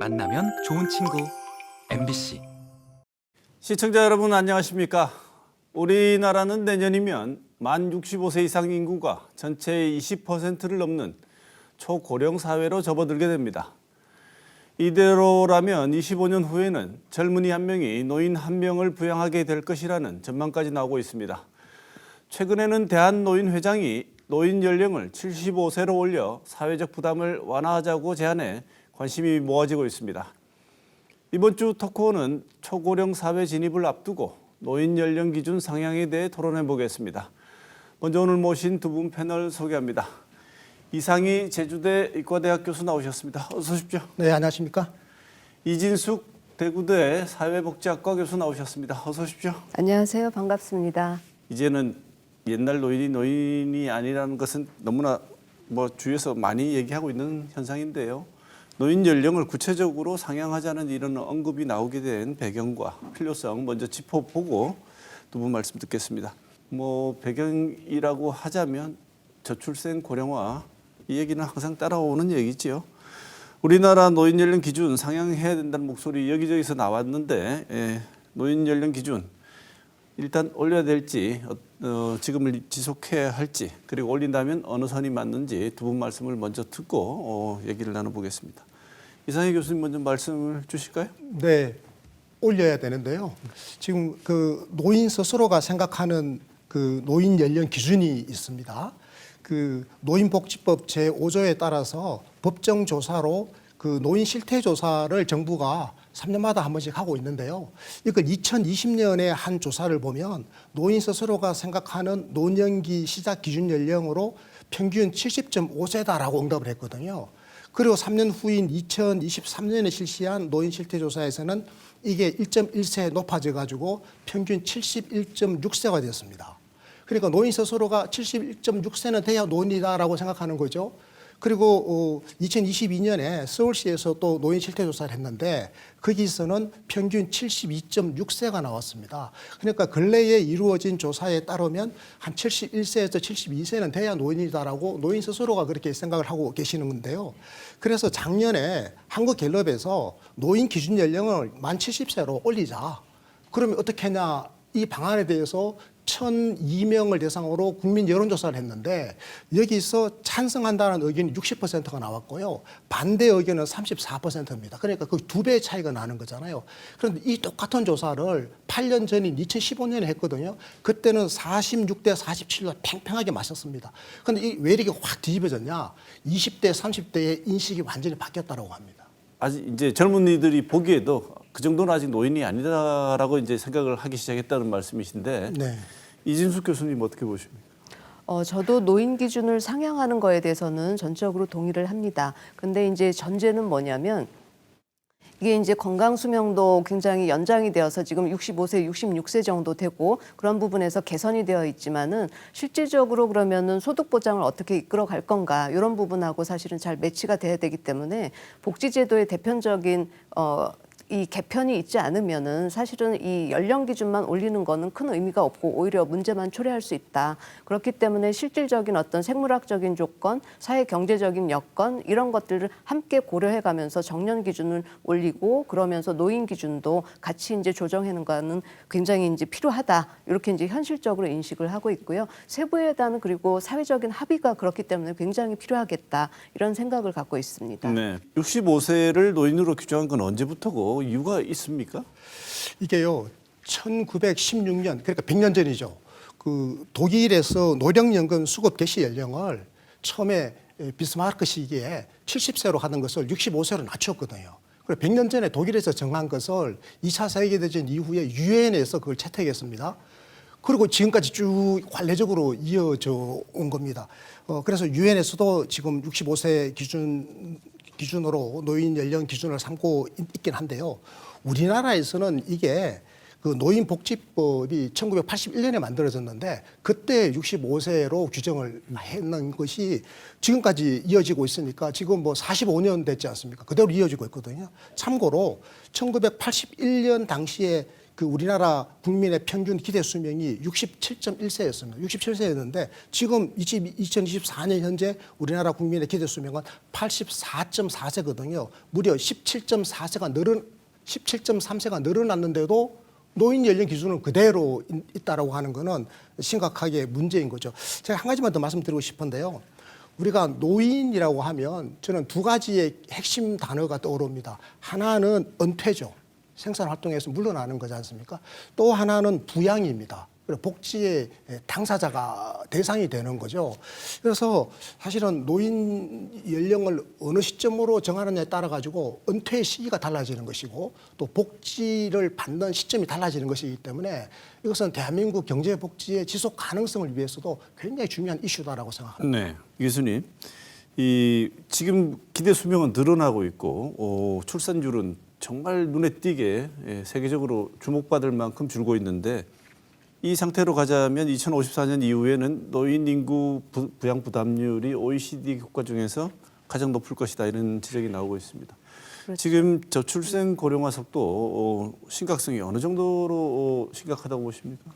만나면 좋은 친구 MBC. 시청자 여러분 안녕하십니까? 우리나라는 내년이면 만 65세 이상 인구가 전체의 20%를 넘는 초고령 사회로 접어들게 됩니다. 이대로라면 25년 후에는 젊은이 한 명이 노인 한 명을 부양하게 될 것이라는 전망까지 나오고 있습니다. 최근에는 대한노인회장이 노인 연령을 75세로 올려 사회적 부담을 완화하자고 제안해 관심이 모아지고 있습니다. 이번 주 토크오는 초고령 사회 진입을 앞두고 노인 연령 기준 상향에 대해 토론해 보겠습니다. 먼저 오늘 모신 두 분 패널 소개합니다. 이상희 제주대 의과대학 교수 나오셨습니다. 어서 오십시오. 네, 안녕하십니까? 이진숙 대구대 사회복지학과 교수 나오셨습니다. 어서 오십시오. 안녕하세요. 반갑습니다. 이제는 옛날 노인이 아니라는 것은 너무나 주위에서 많이 얘기하고 있는 현상인데요. 노인 연령을 구체적으로 상향하자는 이런 언급이 나오게 된 배경과 필요성 먼저 짚어보고 두 분 말씀 듣겠습니다. 배경이라고 하자면 저출생 고령화 이 얘기는 항상 따라오는 얘기지요. 우리나라 노인 연령 기준 상향해야 된다는 목소리 여기저기서 나왔는데 노인 연령 기준 일단 올려야 될지 지금을 지속해야 할지 그리고 올린다면 어느 선이 맞는지 두 분 말씀을 먼저 듣고 얘기를 나눠보겠습니다. 이상희 교수님 먼저 말씀을 주실까요? 네, 올려야 되는데요. 지금 그 노인 스스로가 생각하는 그 노인 연령 기준이 있습니다. 그 노인복지법 제5조에 따라서 법정 조사로 그 노인 실태 조사를 정부가 3년마다 한 번씩 하고 있는데요. 이걸 2020년에 한 조사를 보면 노인 스스로가 생각하는 노년기 시작 기준 연령으로 평균 70.5세다라고 응답을 했거든요. 그리고 3년 후인 2023년에 실시한 노인 실태 조사에서는 이게 1.1세 높아져 가지고 평균 71.6세가 되었습니다. 그러니까 노인 스스로가 71.6세는 돼야 노인이다라고 생각하는 거죠. 그리고 2022년에 서울시에서 또 노인 실태 조사를 했는데 거기서는 평균 72.6세가 나왔습니다. 그러니까 근래에 이루어진 조사에 따르면 한 71세에서 72세는 돼야 노인이다라고 노인 스스로가 그렇게 생각을 하고 계시는 건데요. 그래서 작년에 한국갤럽에서 노인 기준 연령을 만 70세로 올리자. 그러면 어떻게 하냐 이 방안에 대해서 1,002명을 대상으로 국민 여론조사를 했는데 여기서 찬성한다는 의견이 60%가 나왔고요. 반대 의견은 34%입니다. 그러니까 그 두 배의 차이가 나는 거잖아요. 그런데 이 똑같은 조사를 8년 전인 2015년에 했거든요. 그때는 46대 47로 팽팽하게 맞섰습니다. 그런데 왜 이렇게 확 뒤집어졌냐? 20대 30대의 인식이 완전히 바뀌었다고 합니다. 아직 이제 젊은이들이 보기에도 그 정도는 아직 노인이 아니다라고 이제 생각을 하기 시작했다는 말씀이신데 네. 이진숙 교수님 어떻게 보십니까? 저도 노인 기준을 상향하는 거에 대해서는 전적으로 동의를 합니다. 근데 이제 전제는 뭐냐면 이게 이제 건강 수명도 굉장히 연장이 되어서 지금 65세, 66세 정도 되고 그런 부분에서 개선이 되어 있지만은 실질적으로 그러면은 소득 보장을 어떻게 이끌어 갈 건가 이런 부분하고 사실은 잘 매치가 돼야 되기 때문에 복지제도의 대표적인 이 개편이 있지 않으면은 사실은 이 연령 기준만 올리는 거는 큰 의미가 없고 오히려 문제만 초래할 수 있다. 그렇기 때문에 실질적인 어떤 생물학적인 조건, 사회 경제적인 여건 이런 것들을 함께 고려해 가면서 정년 기준을 올리고 그러면서 노인 기준도 같이 이제 조정하는 거는 굉장히 이제 필요하다. 이렇게 이제 현실적으로 인식을 하고 있고요. 세부에 대한 그리고 사회적인 합의가 그렇기 때문에 굉장히 필요하겠다. 이런 생각을 갖고 있습니다. 네. 65세를 노인으로 규정한 건 언제부터고 이유가 있습니까? 이게요, 1916년, 그러니까 100년 전이죠. 그 독일에서 노령연금 수급 개시 연령을 처음에 비스마르크 시기에 70세로 하던 것을 65세로 낮췄거든요. 그리고 100년 전에 독일에서 정한 것을 2차 세계대전 이후에 유엔에서 그걸 채택했습니다. 그리고 지금까지 쭉 관례적으로 이어져 온 겁니다. 그래서 유엔에서도 지금 65세 기준으로 노인 연령 기준을 삼고 있긴 한데요. 우리나라에서는 이게 그 노인복지법이 1981년에 만들어졌는데 그때 65세로 규정을 했는 것이 지금까지 이어지고 있으니까 지금 45년 됐지 않습니까? 그대로 이어지고 있거든요. 참고로 1981년 당시에 그 우리나라 국민의 평균 기대 수명이 67.1세였습니다. 67세였는데 지금 2024년 현재 우리나라 국민의 기대 수명은 84.4세거든요. 무려 17.3세가 늘어났는데도 노인 연령 기준은 그대로 있다라고 하는 거는 심각하게 문제인 거죠. 제가 한 가지만 더 말씀드리고 싶은데요. 우리가 노인이라고 하면 저는 두 가지의 핵심 단어가 떠오릅니다. 하나는 은퇴죠. 생산 활동에서 물러나는 거지 않습니까? 또 하나는 부양입니다. 복지의 당사자가 대상이 되는 거죠. 그래서 사실은 노인 연령을 어느 시점으로 정하느냐에 따라 가지고 은퇴 시기가 달라지는 것이고 또 복지를 받는 시점이 달라지는 것이기 때문에 이것은 대한민국 경제 복지의 지속 가능성을 위해서도 굉장히 중요한 이슈다라고 생각합니다. 네, 교수님. 지금 기대 수명은 늘어나고 있고 출산율은 정말 눈에 띄게 세계적으로 주목받을 만큼 줄고 있는데 이 상태로 가자면 2054년 이후에는 노인 인구 부양 부담률이 OECD 국가 중에서 가장 높을 것이다 이런 지적이 나오고 있습니다. 그렇죠. 지금 저출생 고령화 속도 심각성이 어느 정도로 심각하다고 보십니까?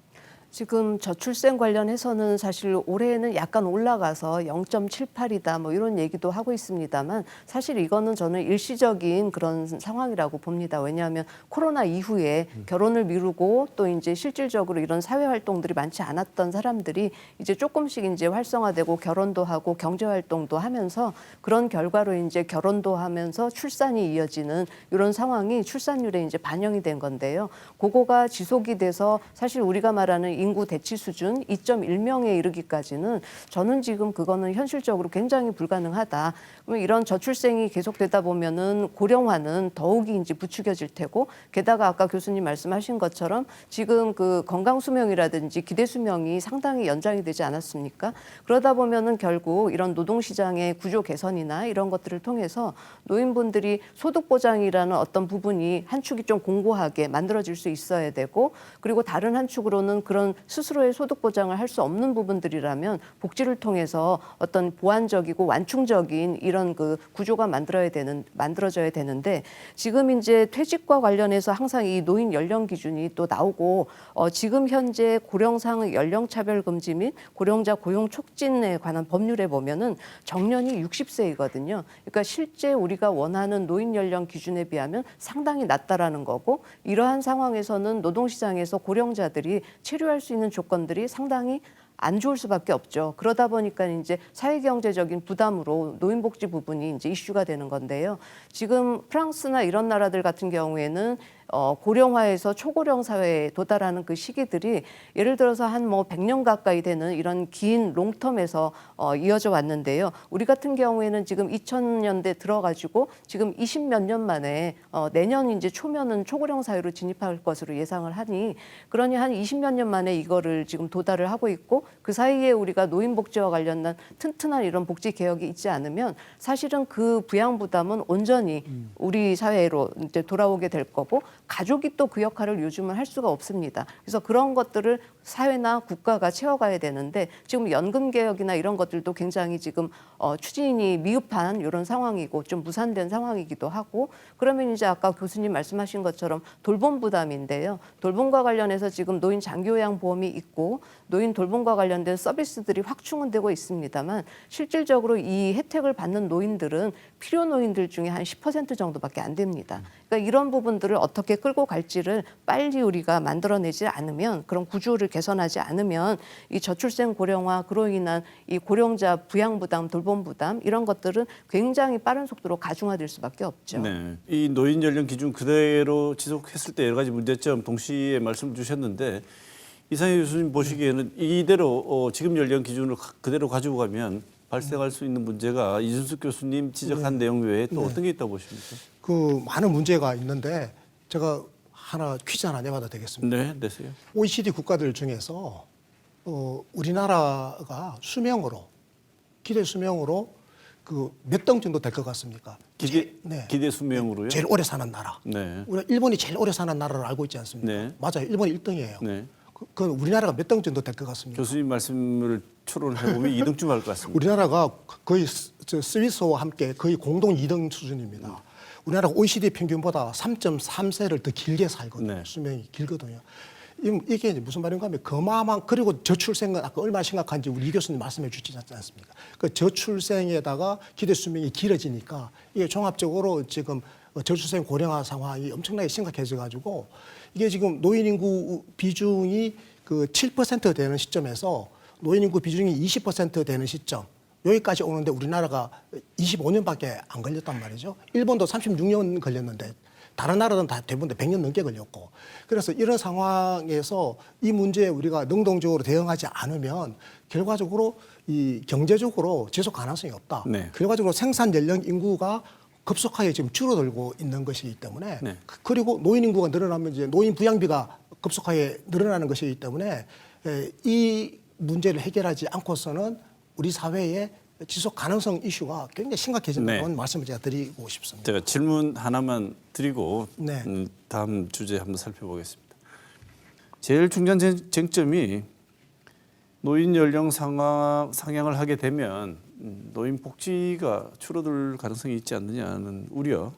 지금 저출생 관련해서는 사실 올해는 약간 올라가서 0.78이다 뭐 이런 얘기도 하고 있습니다만 사실 이거는 저는 일시적인 그런 상황이라고 봅니다. 왜냐하면 코로나 이후에 결혼을 미루고 또 이제 실질적으로 이런 사회 활동들이 많지 않았던 사람들이 이제 조금씩 이제 활성화되고 결혼도 하고 경제 활동도 하면서 그런 결과로 이제 결혼도 하면서 출산이 이어지는 이런 상황이 출산율에 이제 반영이 된 건데요. 그거가 지속이 돼서 사실 우리가 말하는 인구 대치 수준 2.1명에 이르기까지는 저는 지금 그거는 현실적으로 굉장히 불가능하다. 그러면 이런 저출생이 계속되다 보면은 고령화는 더욱이 이제 부추겨질 테고 게다가 아까 교수님 말씀하신 것처럼 지금 그 건강 수명이라든지 기대 수명이 상당히 연장이 되지 않았습니까? 그러다 보면은 결국 이런 노동 시장의 구조 개선이나 이런 것들을 통해서 노인분들이 소득 보장이라는 어떤 부분이 한 축이 좀 공고하게 만들어질 수 있어야 되고 그리고 다른 한 축으로는 그런 스스로의 소득 보장을 할 수 없는 부분들이라면 복지를 통해서 어떤 보완적이고 완충적인 이런 그 구조가 만들어져야 되는데 지금 이제 퇴직과 관련해서 항상 이 노인 연령 기준이 또 나오고 지금 현재 고령상 연령 차별 금지 및 고령자 고용 촉진에 관한 법률에 보면은 정년이 60세이거든요. 그러니까 실제 우리가 원하는 노인 연령 기준에 비하면 상당히 낮다라는 거고 이러한 상황에서는 노동시장에서 고령자들이 체류할 수 있는 조건들이 상당히 안 좋을 수밖에 없죠. 그러다 보니까 이제 사회경제적인 부담으로 노인복지 부분이 이제 이슈가 되는 건데요. 지금 프랑스나 이런 나라들 같은 경우에는 고령화에서 초고령 사회에 도달하는 그 시기들이 예를 들어서 한 뭐 100년 가까이 되는 이런 긴 롱텀에서 이어져 왔는데요. 우리 같은 경우에는 지금 2000년대 들어가지고 지금 20몇 년 만에 내년 이제 초면은 초고령 사회로 진입할 것으로 예상을 하니 그러니 한 20몇 년 만에 이거를 지금 도달을 하고 있고 그 사이에 우리가 노인복지와 관련된 튼튼한 이런 복지 개혁이 있지 않으면 사실은 그 부양 부담은 온전히 우리 사회로 이제 돌아오게 될 거고 가족이 또 그 역할을 요즘은 할 수가 없습니다. 그래서 그런 것들을 사회나 국가가 채워가야 되는데 지금 연금 개혁이나 이런 것들도 굉장히 지금 추진이 미흡한 이런 상황이고 좀 무산된 상황이기도 하고 그러면 이제 아까 교수님 말씀하신 것처럼 돌봄 부담인데요. 돌봄과 관련해서 지금 노인 장기요양 보험이 있고 노인 돌봄과 관련된 서비스들이 확충되고 있습니다만 실질적으로 이 혜택을 받는 노인들은 필요 노인들 중에 한 10% 정도밖에 안 됩니다. 그러니까 이런 부분들을 어떻게 끌고 갈지를 빨리 우리가 만들어내지 않으면 그런 구조를 개선하지 않으면 이 저출생 고령화 그로 인한 이 고령자 부양 부담, 돌봄 부담 이런 것들은 굉장히 빠른 속도로 가중화될 수밖에 없죠. 네, 이 노인 연령 기준 그대로 지속했을 때 여러 가지 문제점 동시에 말씀 주셨는데 이상희 교수님 보시기에는 이대로 지금 연령 기준을 그대로 가지고 가면 발생할 수 있는 문제가 이준숙 교수님 지적한 내용 외에 또 어떤 게 있다고 보십니까? 그 많은 문제가 있는데 제가 하나 퀴즈 하나 내봐도 되겠습니다. 네, 내세요. OECD 국가들 중에서 우리나라가 수명으로 기대 수명으로 그 몇 등 정도 될 것 같습니까? 기대 수명으로요? 제일 오래 사는 나라. 네. 우리가 일본이 제일 오래 사는 나라를 알고 있지 않습니까? 네. 맞아요. 일본이 1등이에요. 네. 그 우리나라가 몇 등 정도 될 것 같습니까? 교수님 말씀을 추론해 보면 2등쯤 할 것 같습니다. 우리나라가 거의 스위스와 함께 거의 공동 2등 수준입니다. 우리나라 OECD 평균보다 3.3세를 더 길게 살거든요. 네. 수명이 길거든요. 이게 이제 무슨 말인가 하면 거마망 그리고 저출생은 아까 얼마나 심각한지 우리 이 교수님 말씀해 주시지 않습니까? 그 저출생에다가 기대 수명이 길어지니까 이게 종합적으로 지금 저출생 고령화 상황이 엄청나게 심각해져 가지고 이게 지금 노인 인구 비중이 그 7% 되는 시점에서 노인 인구 비중이 20% 되는 시점 여기까지 오는데 우리나라가 25년밖에 안 걸렸단 말이죠. 일본도 36년 걸렸는데 다른 나라는 다 대부분 100년 넘게 걸렸고 그래서 이런 상황에서 이 문제에 우리가 능동적으로 대응하지 않으면 결과적으로 이 경제적으로 지속 가능성이 없다. 네. 결과적으로 생산 연령 인구가 급속하게 지금 줄어들고 있는 것이기 때문에 네. 그리고 노인 인구가 늘어나면 이제 노인 부양비가 급속하게 늘어나는 것이기 때문에 이 문제를 해결하지 않고서는 우리 사회의 지속 가능성 이슈가 굉장히 심각해진다는 네. 말씀을 제가 드리고 싶습니다. 제가 질문 하나만 드리고 네. 다음 주제 한번 살펴보겠습니다. 제일 중요한 쟁점이 노인 연령 상향을 하게 되면 노인 복지가 줄어들 가능성이 있지 않느냐는 우려.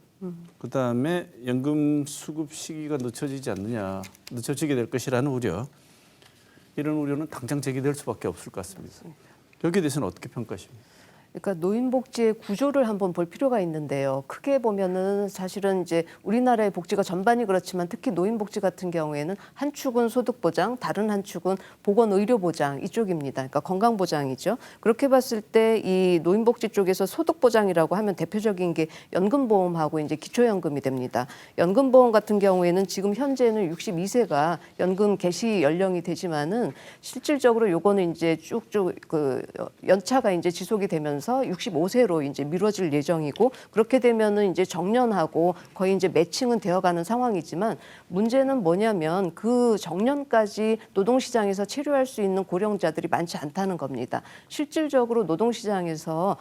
그다음에 연금 수급 시기가 늦춰지게 될 것이라는 우려. 이런 우려는 당장 제기될 수밖에 없을 것 같습니다. 여기에 대해서는 어떻게 평가하십니까? 그러니까 노인복지의 구조를 한번 볼 필요가 있는데요. 크게 보면은 사실은 이제 우리나라의 복지가 전반이 그렇지만 특히 노인복지 같은 경우에는 한 축은 소득보장, 다른 한 축은 보건의료보장 이쪽입니다. 그러니까 건강보장이죠. 그렇게 봤을 때 이 노인복지 쪽에서 소득보장이라고 하면 대표적인 게 연금보험하고 이제 기초연금이 됩니다. 연금보험 같은 경우에는 지금 현재는 62세가 연금 개시 연령이 되지만은 실질적으로 요거는 이제 쭉쭉 그 연차가 이제 지속이 되면서 65세로 이제 미뤄질 예정이고 그렇게 되면은 이제 정년하고 거의 이제 매칭은 되어가는 상황이지만 문제는 뭐냐면 그 정년까지 노동시장에서 체류할 수 있는 고령자들이 많지 않다는 겁니다. 실질적으로 노동시장에서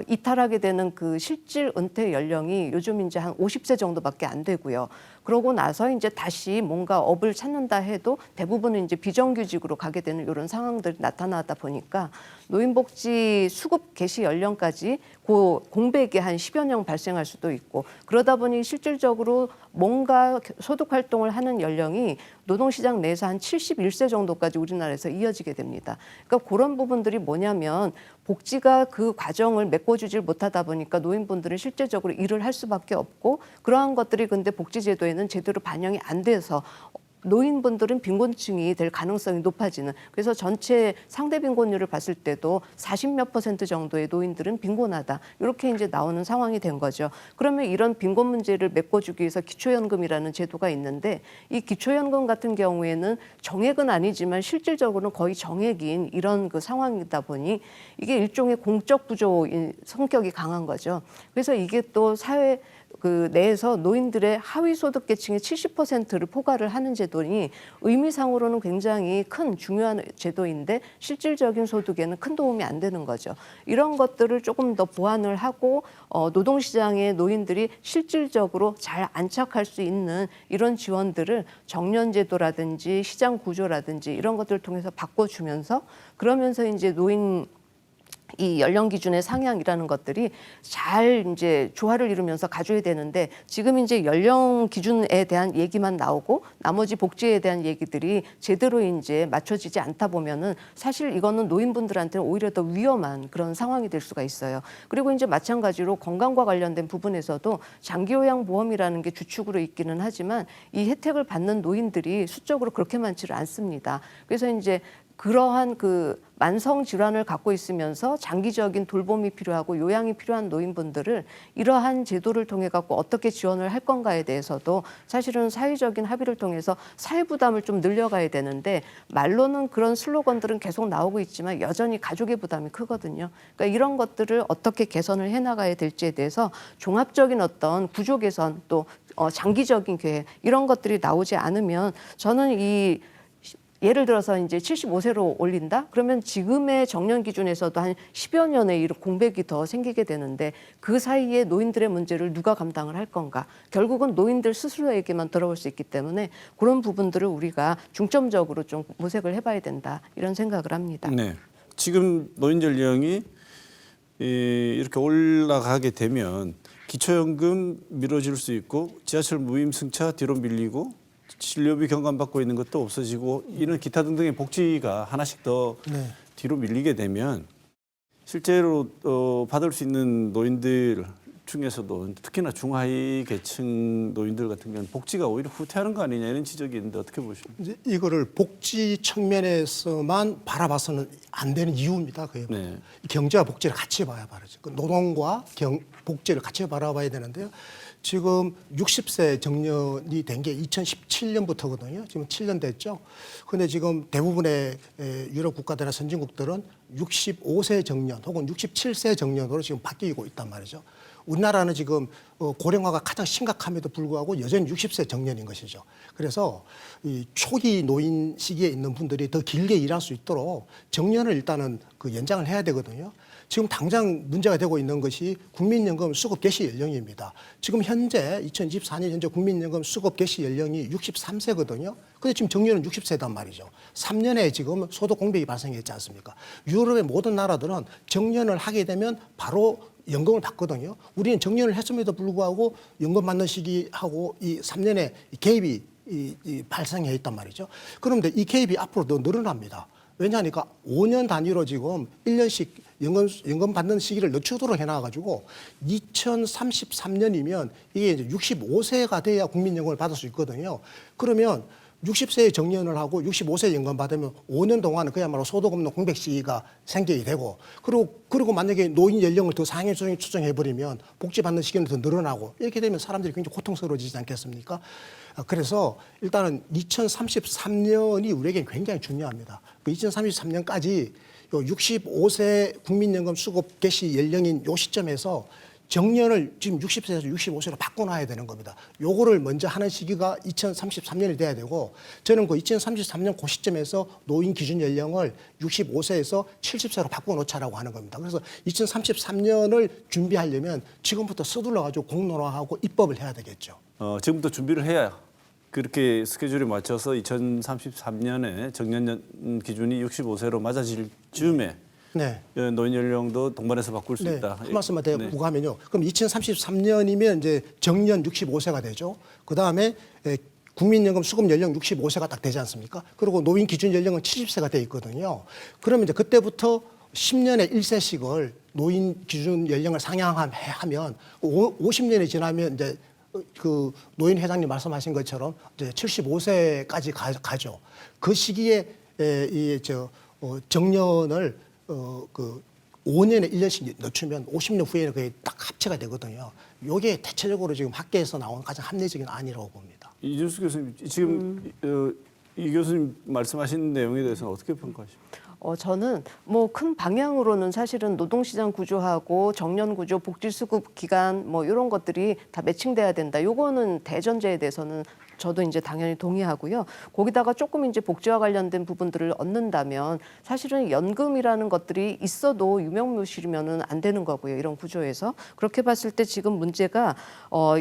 이탈하게 되는 그 실질 은퇴 연령이 요즘 이제 한 50세 정도밖에 안 되고요. 그러고 나서 이제 다시 뭔가 업을 찾는다 해도 대부분은 이제 비정규직으로 가게 되는 이런 상황들이 나타나다 보니까 노인복지 수급 개시 연령까지 그 공백이 한 10여 년 발생할 수도 있고 그러다 보니 실질적으로 뭔가 소득 활동을 하는 연령이 노동시장 내에서 한 71세 정도까지 우리나라에서 이어지게 됩니다. 그러니까 그런 부분들이 뭐냐면 복지가 그 과정을 메꿔주질 못하다 보니까 노인분들은 실제적으로 일을 할 수밖에 없고 그러한 것들이 근데 복지제도에는 제대로 반영이 안 돼서 노인분들은 빈곤층이 될 가능성이 높아지는 그래서 전체 상대 빈곤율을 봤을 때도 40몇 % 정도의 노인들은 빈곤하다 이렇게 이제 나오는 상황이 된 거죠. 그러면 이런 빈곤 문제를 메꿔주기 위해서 기초연금이라는 제도가 있는데 이 기초연금 같은 경우에는 정액은 아니지만 실질적으로는 거의 정액인 이런 그 상황이다 보니 이게 일종의 공적 구조인 성격이 강한 거죠. 그래서 이게 또 사회 그 내에서 노인들의 하위 소득 계층의 70%를 포괄을 하는 제도니 의미상으로는 굉장히 큰 중요한 제도인데 실질적인 소득에는 큰 도움이 안 되는 거죠. 이런 것들을 조금 더 보완을 하고 노동시장의 노인들이 실질적으로 잘 안착할 수 있는 이런 지원들을 정년제도라든지 시장 구조라든지 이런 것들을 통해서 바꿔주면서 그러면서 이제 노인 이 연령 기준의 상향이라는 것들이 잘 이제 조화를 이루면서 가져야 되는데 지금 이제 연령 기준에 대한 얘기만 나오고 나머지 복지에 대한 얘기들이 제대로 이제 맞춰지지 않다 보면은 사실 이거는 노인분들한테는 오히려 더 위험한 그런 상황이 될 수가 있어요. 그리고 이제 마찬가지로 건강과 관련된 부분에서도 장기요양보험이라는 게 주축으로 있기는 하지만 이 혜택을 받는 노인들이 수적으로 그렇게 많지를 않습니다. 그래서 이제 그러한 그 만성 질환을 갖고 있으면서 장기적인 돌봄이 필요하고 요양이 필요한 노인분들을 이러한 제도를 통해 갖고 어떻게 지원을 할 건가에 대해서도 사실은 사회적인 합의를 통해서 사회 부담을 좀 늘려가야 되는데 말로는 그런 슬로건들은 계속 나오고 있지만 여전히 가족의 부담이 크거든요. 그러니까 이런 것들을 어떻게 개선을 해나가야 될지에 대해서 종합적인 어떤 구조 개선 또 장기적인 계획 이런 것들이 나오지 않으면 저는 이 예를 들어서 이제 75세로 올린다? 그러면 지금의 정년 기준에서도 한 10여 년의 이런 공백이 더 생기게 되는데 그 사이에 노인들의 문제를 누가 감당을 할 건가? 결국은 노인들 스스로에게만 돌아올 수 있기 때문에 그런 부분들을 우리가 중점적으로 좀 모색을 해봐야 된다. 이런 생각을 합니다. 네. 지금 노인 연령이 이렇게 올라가게 되면 기초연금 미뤄질 수 있고 지하철 무임승차 뒤로 밀리고 진료비 경감받고 있는 것도 없어지고 이런 기타 등등의 복지가 하나씩 더 네. 뒤로 밀리게 되면 실제로 받을 수 있는 노인들 중에서도 특히나 중하위 계층 노인들 같은 경우는 복지가 오히려 후퇴하는 거 아니냐 이런 지적이 있는데 어떻게 보십니까? 이제 이거를 복지 측면에서만 바라봐서는 안 되는 이유입니다. 그게 네. 경제와 복지를 같이 봐야 말이죠. 그 노동과 복지를 같이 바라봐야 되는데요. 지금 60세 정년이 된 게 2017년부터거든요. 지금 7년 됐죠. 그런데 지금 대부분의 유럽 국가들이나 선진국들은 65세 정년 혹은 67세 정년으로 지금 바뀌고 있단 말이죠. 우리나라는 지금 고령화가 가장 심각함에도 불구하고 여전히 60세 정년인 것이죠. 그래서 이 초기 노인 시기에 있는 분들이 더 길게 일할 수 있도록 정년을 일단은 그 연장을 해야 되거든요. 지금 당장 문제가 되고 있는 것이 국민연금 수급 개시 연령입니다. 지금 현재 2024년 현재 국민연금 수급 개시 연령이 63세거든요. 근데 지금 정년은 60세단 말이죠. 3년에 지금 소득 공백이 발생했지 않습니까? 유럽의 모든 나라들은 정년을 하게 되면 바로 연금을 받거든요. 우리는 정년을 했음에도 불구하고 연금 받는 시기하고 이 3년에 갭이 발생해 있단 말이죠. 그런데 이 갭이 앞으로 더 늘어납니다. 왜냐하니까 5년 단위로 지금 1년씩 연금 받는 시기를 늦추도록 해놔가지고 2033년이면 이게 이제 65세가 돼야 국민연금을 받을 수 있거든요. 그러면 60세에 정년을 하고 65세 연금 받으면 5년 동안은 그야말로 소득 없는 공백 시기가 생기게 되고 그리고 만약에 노인 연령을 더 상향 추정해버리면 복지받는 시기는 더 늘어나고 이렇게 되면 사람들이 굉장히 고통스러워지지 않겠습니까? 그래서 일단은 2033년이 우리에게 굉장히 중요합니다. 그 2033년까지 65세 국민연금 수급 개시 연령인 요 시점에서 정년을 지금 60세에서 65세로 바꿔놔야 되는 겁니다. 요거를 먼저 하는 시기가 2033년이 돼야 되고 저는 그 2033년 그 시점에서 노인 기준 연령을 65세에서 70세로 바꿔놓자라고 하는 겁니다. 그래서 2033년을 준비하려면 지금부터 서둘러가지고 공론화하고 입법을 해야 되겠죠. 지금부터 준비를 해야 그렇게 스케줄에 맞춰서 2033년에 정년 기준이 65세로 맞아질 즈음에 네. 노인 연령도 동반해서 바꿀 수 네. 있다. 한 말씀만 더 네. 부과하면요. 그럼 2033년이면 이제 정년 65세가 되죠. 그 다음에 국민연금 수급 연령 65세가 딱 되지 않습니까? 그리고 노인 기준 연령은 70세가 돼 있거든요. 그러면 이제 그때부터 10년에 1세씩을 노인 기준 연령을 상향하면 50년이 지나면 이제 그 노인 회장님 말씀하신 것처럼 이제 75세까지 가죠. 그 시기에 정년을 그 5년에 1년씩 늦추면 50년 후에는 그게 딱 합체가 되거든요. 이게 대체적으로 지금 학계에서 나온 가장 합리적인 안이라고 봅니다. 이준수 교수님 지금 이 교수님 말씀하신 내용에 대해서는 어떻게 평가하십니까? 저는 뭐 큰 방향으로는 사실은 노동시장 구조하고 정년 구조, 복지수급 기간 뭐 이런 것들이 다 매칭돼야 된다. 요거는 대전제에 대해서는 저도 이제 당연히 동의하고요. 거기다가 조금 이제 복지와 관련된 부분들을 얻는다면 사실은 연금이라는 것들이 있어도 유명무실이면은 안 되는 거고요. 이런 구조에서 그렇게 봤을 때 지금 문제가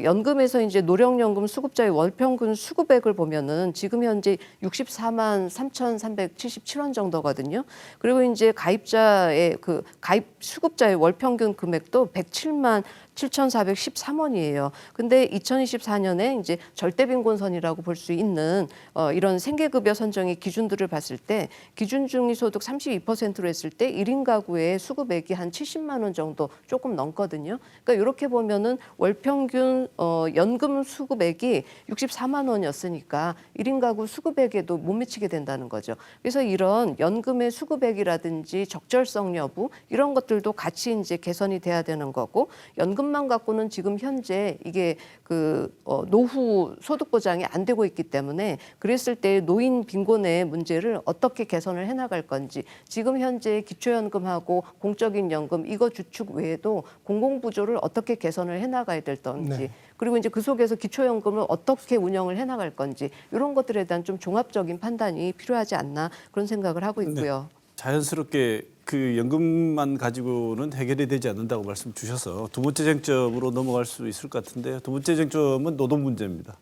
연금에서 이제 노령연금 수급자의 월평균 수급액을 보면은 지금 현재 64만 3,377원 정도거든요. 그리고 이제 가입자의 그 가입 수급자의 월평균 금액도 107만 7,413원이에요. 근데 2024년에 이제 절대빈곤선이라고 볼 수 있는 이런 생계급여 선정의 기준들을 봤을 때 기준 중위소득 32%로 했을 때 1인 가구의 수급액이 한 70만 원 정도 조금 넘거든요. 그러니까 이렇게 보면은 월평균 연금 수급액이 64만 원이었으니까 1인 가구 수급액에도 못 미치게 된다는 거죠. 그래서 이런 연금의 수급액이라든지 적절성 여부 이런 것들도 같이 이제 개선이 돼야 되는 거고 연금만 갖고는 지금 현재 이게 그 노후 소득 보장이 안 되고 있기 때문에 그랬을 때 노인 빈곤의 문제를 어떻게 개선을 해나갈 건지 지금 현재 기초연금하고 공적인 연금 이거 주축 외에도 공공부조를 어떻게 개선을 해나가야 될 건지 네. 그리고 이제 그 속에서 기초연금을 어떻게 운영을 해나갈 건지 이런 것들에 대한 좀 종합적인 판단이 필요하지 않나 그런 생각을 하고 있고요. 자연스럽게 그 연금만 가지고는 해결이 되지 않는다고 말씀 주셔서 두 번째 쟁점으로 넘어갈 수 있을 것 같은데요. 두 번째 쟁점은 노동 문제입니다.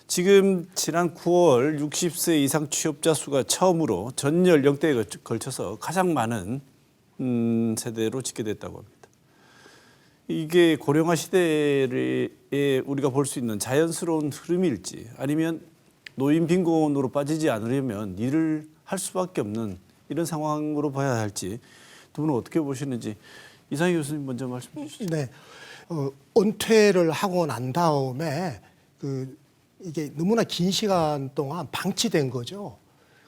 지금 지난 9월 60세 이상 취업자 수가 처음으로 전 연령대에 걸쳐서 가장 많은 세대로 집계됐다고 합니다. 이게 고령화 시대에 우리가 볼 수 있는 자연스러운 흐름일지 아니면 노인 빈곤으로 빠지지 않으려면 일을 할 수밖에 없는 이런 상황으로 봐야 할지 두 분은 어떻게 보시는지 이상희 교수님 먼저 말씀해 주시죠. 네, 은퇴를 하고 난 다음에 이게 너무나 긴 시간 동안 방치된 거죠.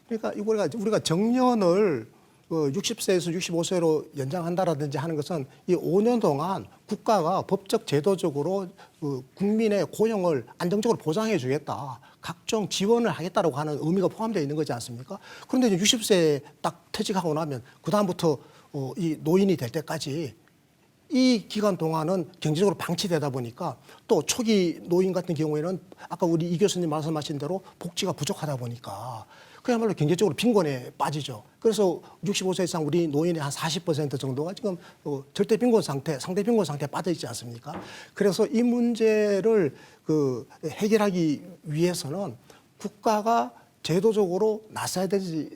그러니까 우리가 정년을 60세에서 65세로 연장한다라든지 하는 것은 이 5년 동안 국가가 법적 제도적으로 국민의 고용을 안정적으로 보장해 주겠다. 각종 지원을 하겠다라고 하는 의미가 포함되어 있는 거지 않습니까? 그런데 이제 60세에 딱 퇴직하고 나면 그다음부터 이 노인이 될 때까지 이 기간 동안은 경제적으로 방치되다 보니까 또 초기 노인 같은 경우에는 아까 우리 이 교수님 말씀하신 대로 복지가 부족하다 보니까 그야말로 경제적으로 빈곤에 빠지죠. 그래서 65세 이상 우리 노인의 한 40% 정도가 지금 절대 빈곤 상태, 상대 빈곤 상태에 빠져 있지 않습니까? 그래서 이 문제를 해결하기 위해서는 국가가 제도적으로 나서야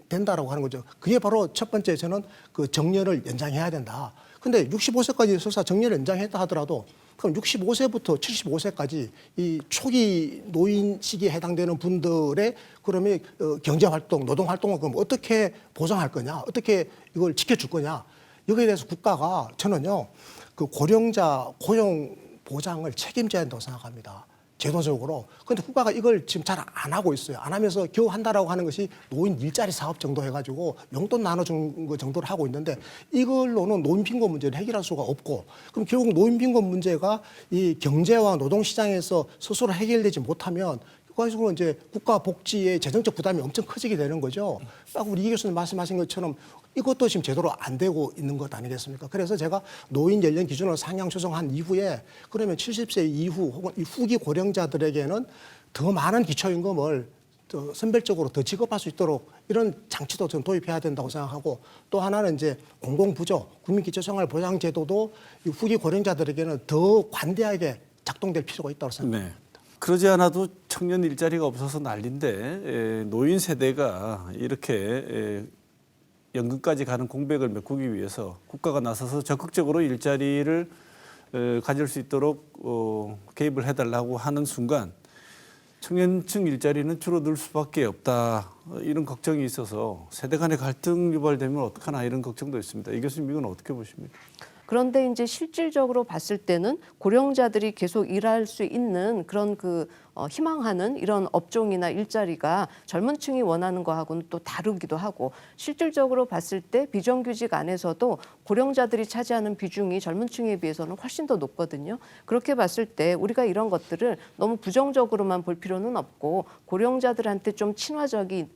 된다라고 하는 거죠. 그게 바로 첫 번째 저는 그 정년을 연장해야 된다. 근데 65세까지 설사 정년을 연장했다 하더라도 그럼 65세부터 75세까지 이 초기 노인 시기에 해당되는 분들의 그러면 경제 활동, 노동 활동을 그럼 어떻게 보장할 거냐, 어떻게 이걸 지켜줄 거냐, 여기에 대해서 국가가 저는요 그 고령자 고용 보장을 책임져야 한다고 생각합니다. 제도적으로. 그런데 국가가 이걸 지금 잘 안 하고 있어요. 안 하면서 겨우 한다라고 하는 것이 노인 일자리 사업 정도 해가지고 용돈 나눠준 거 정도를 하고 있는데 이걸로는 노인 빈곤 문제를 해결할 수가 없고 그럼 결국 노인 빈곤 문제가 이 경제와 노동 시장에서 스스로 해결되지 못하면 그래서 이제 국가 복지의 재정적 부담이 엄청 커지게 되는 거죠. 딱 우리 이 교수님 말씀하신 것처럼 이것도 지금 제대로 안 되고 있는 것 아니겠습니까? 그래서 제가 노인 연령 기준을 상향 조정한 이후에 그러면 70세 이후 혹은 이 후기 고령자들에게는 더 많은 기초임금을 더 선별적으로 더 지급할 수 있도록 이런 장치도 좀 도입해야 된다고 생각하고 또 하나는 이제 공공부조, 국민기초생활보장제도도 이 후기 고령자들에게는 더 관대하게 작동될 필요가 있다고 생각합니다. 네. 그러지 않아도 청년 일자리가 없어서 난리인데 노인 세대가 이렇게 연금까지 가는 공백을 메꾸기 위해서 국가가 나서서 적극적으로 일자리를 가질 수 있도록 개입을 해달라고 하는 순간 청년층 일자리는 줄어들 수밖에 없다. 이런 걱정이 있어서 세대 간의 갈등 유발되면 어떡하나 이런 걱정도 있습니다. 이 교수님 이건 어떻게 보십니까? 그런데 이제 실질적으로 봤을 때는 고령자들이 계속 일할 수 있는 그런 희망하는 이런 업종이나 일자리가 젊은 층이 원하는 거하고는 또 다르기도 하고 실질적으로 봤을 때 비정규직 안에서도 고령자들이 차지하는 비중이 젊은 층에 비해서는 훨씬 더 높거든요. 그렇게 봤을 때 우리가 이런 것들을 너무 부정적으로만 볼 필요는 없고 고령자들한테 좀 친화적인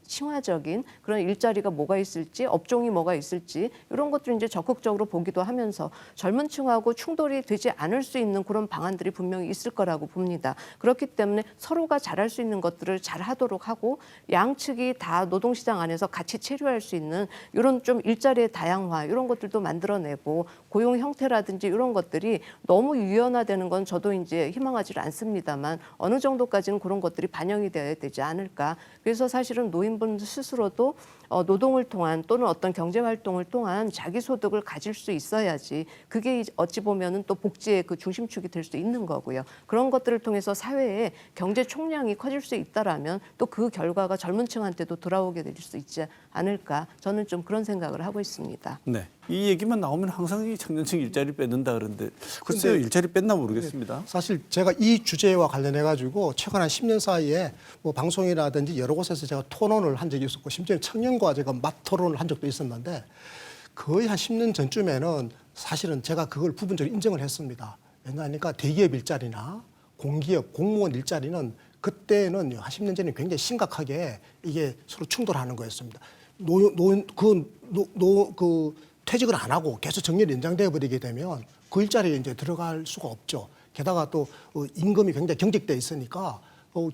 그런 일자리가 뭐가 있을지 업종이 뭐가 있을지 이런 것들 이제 적극적으로 보기도 하면서 젊은 층하고 충돌이 되지 않을 수 있는 그런 방안들이 분명히 있을 거라고 봅니다. 그렇기 때문에 서로가 잘할 수 있는 것들을 잘 하도록 하고 양측이 다 노동시장 안에서 같이 체류할 수 있는 이런 좀 일자리의 다양화 이런 것들도 만들어내고 고용 형태라든지 이런 것들이 너무 유연화되는 건 저도 이제 희망하지 않습니다만 어느 정도까지는 그런 것들이 반영이 되어야 되지 않을까. 그래서 사실은 노인분 스스로도 노동을 통한 또는 어떤 경제활동을 통한 자기 소득을 가질 수 있어야지 그게 어찌 보면은 또 복지의 그 중심축이 될 수 있는 거고요. 그런 것들을 통해서 사회에 경제 총량이 커질 수 있다라면 또 그 결과가 젊은 층한테도 돌아오게 될 수 있지 않을까. 저는 좀 그런 생각을 하고 있습니다. 네. 이 얘기만 나오면 항상 이 청년층 일자리 뺏는다 그러는데 글쎄요 일자리 뺐나 모르겠습니다. 사실 제가 이 주제와 관련해 가지고 최근 한 10년 사이에 뭐 방송이라든지 여러 곳에서 제가 토론을 한 적이 있었고 심지어 청년과 제가 맞 토론을 한 적도 있었는데 거의 한 10년 전쯤에는 사실은 제가 그걸 부분적으로 인정을 했습니다. 왜냐하니까 대기업 일자리나 공기업 공무원 일자리는 그때는 한 10년 전에 굉장히 심각하게 이게 서로 충돌하는 거였습니다. 퇴직을 안 하고 계속 정년이 연장되어 버리게 되면 그 일자리에 이제 들어갈 수가 없죠. 게다가 또 임금이 굉장히 경직돼 있으니까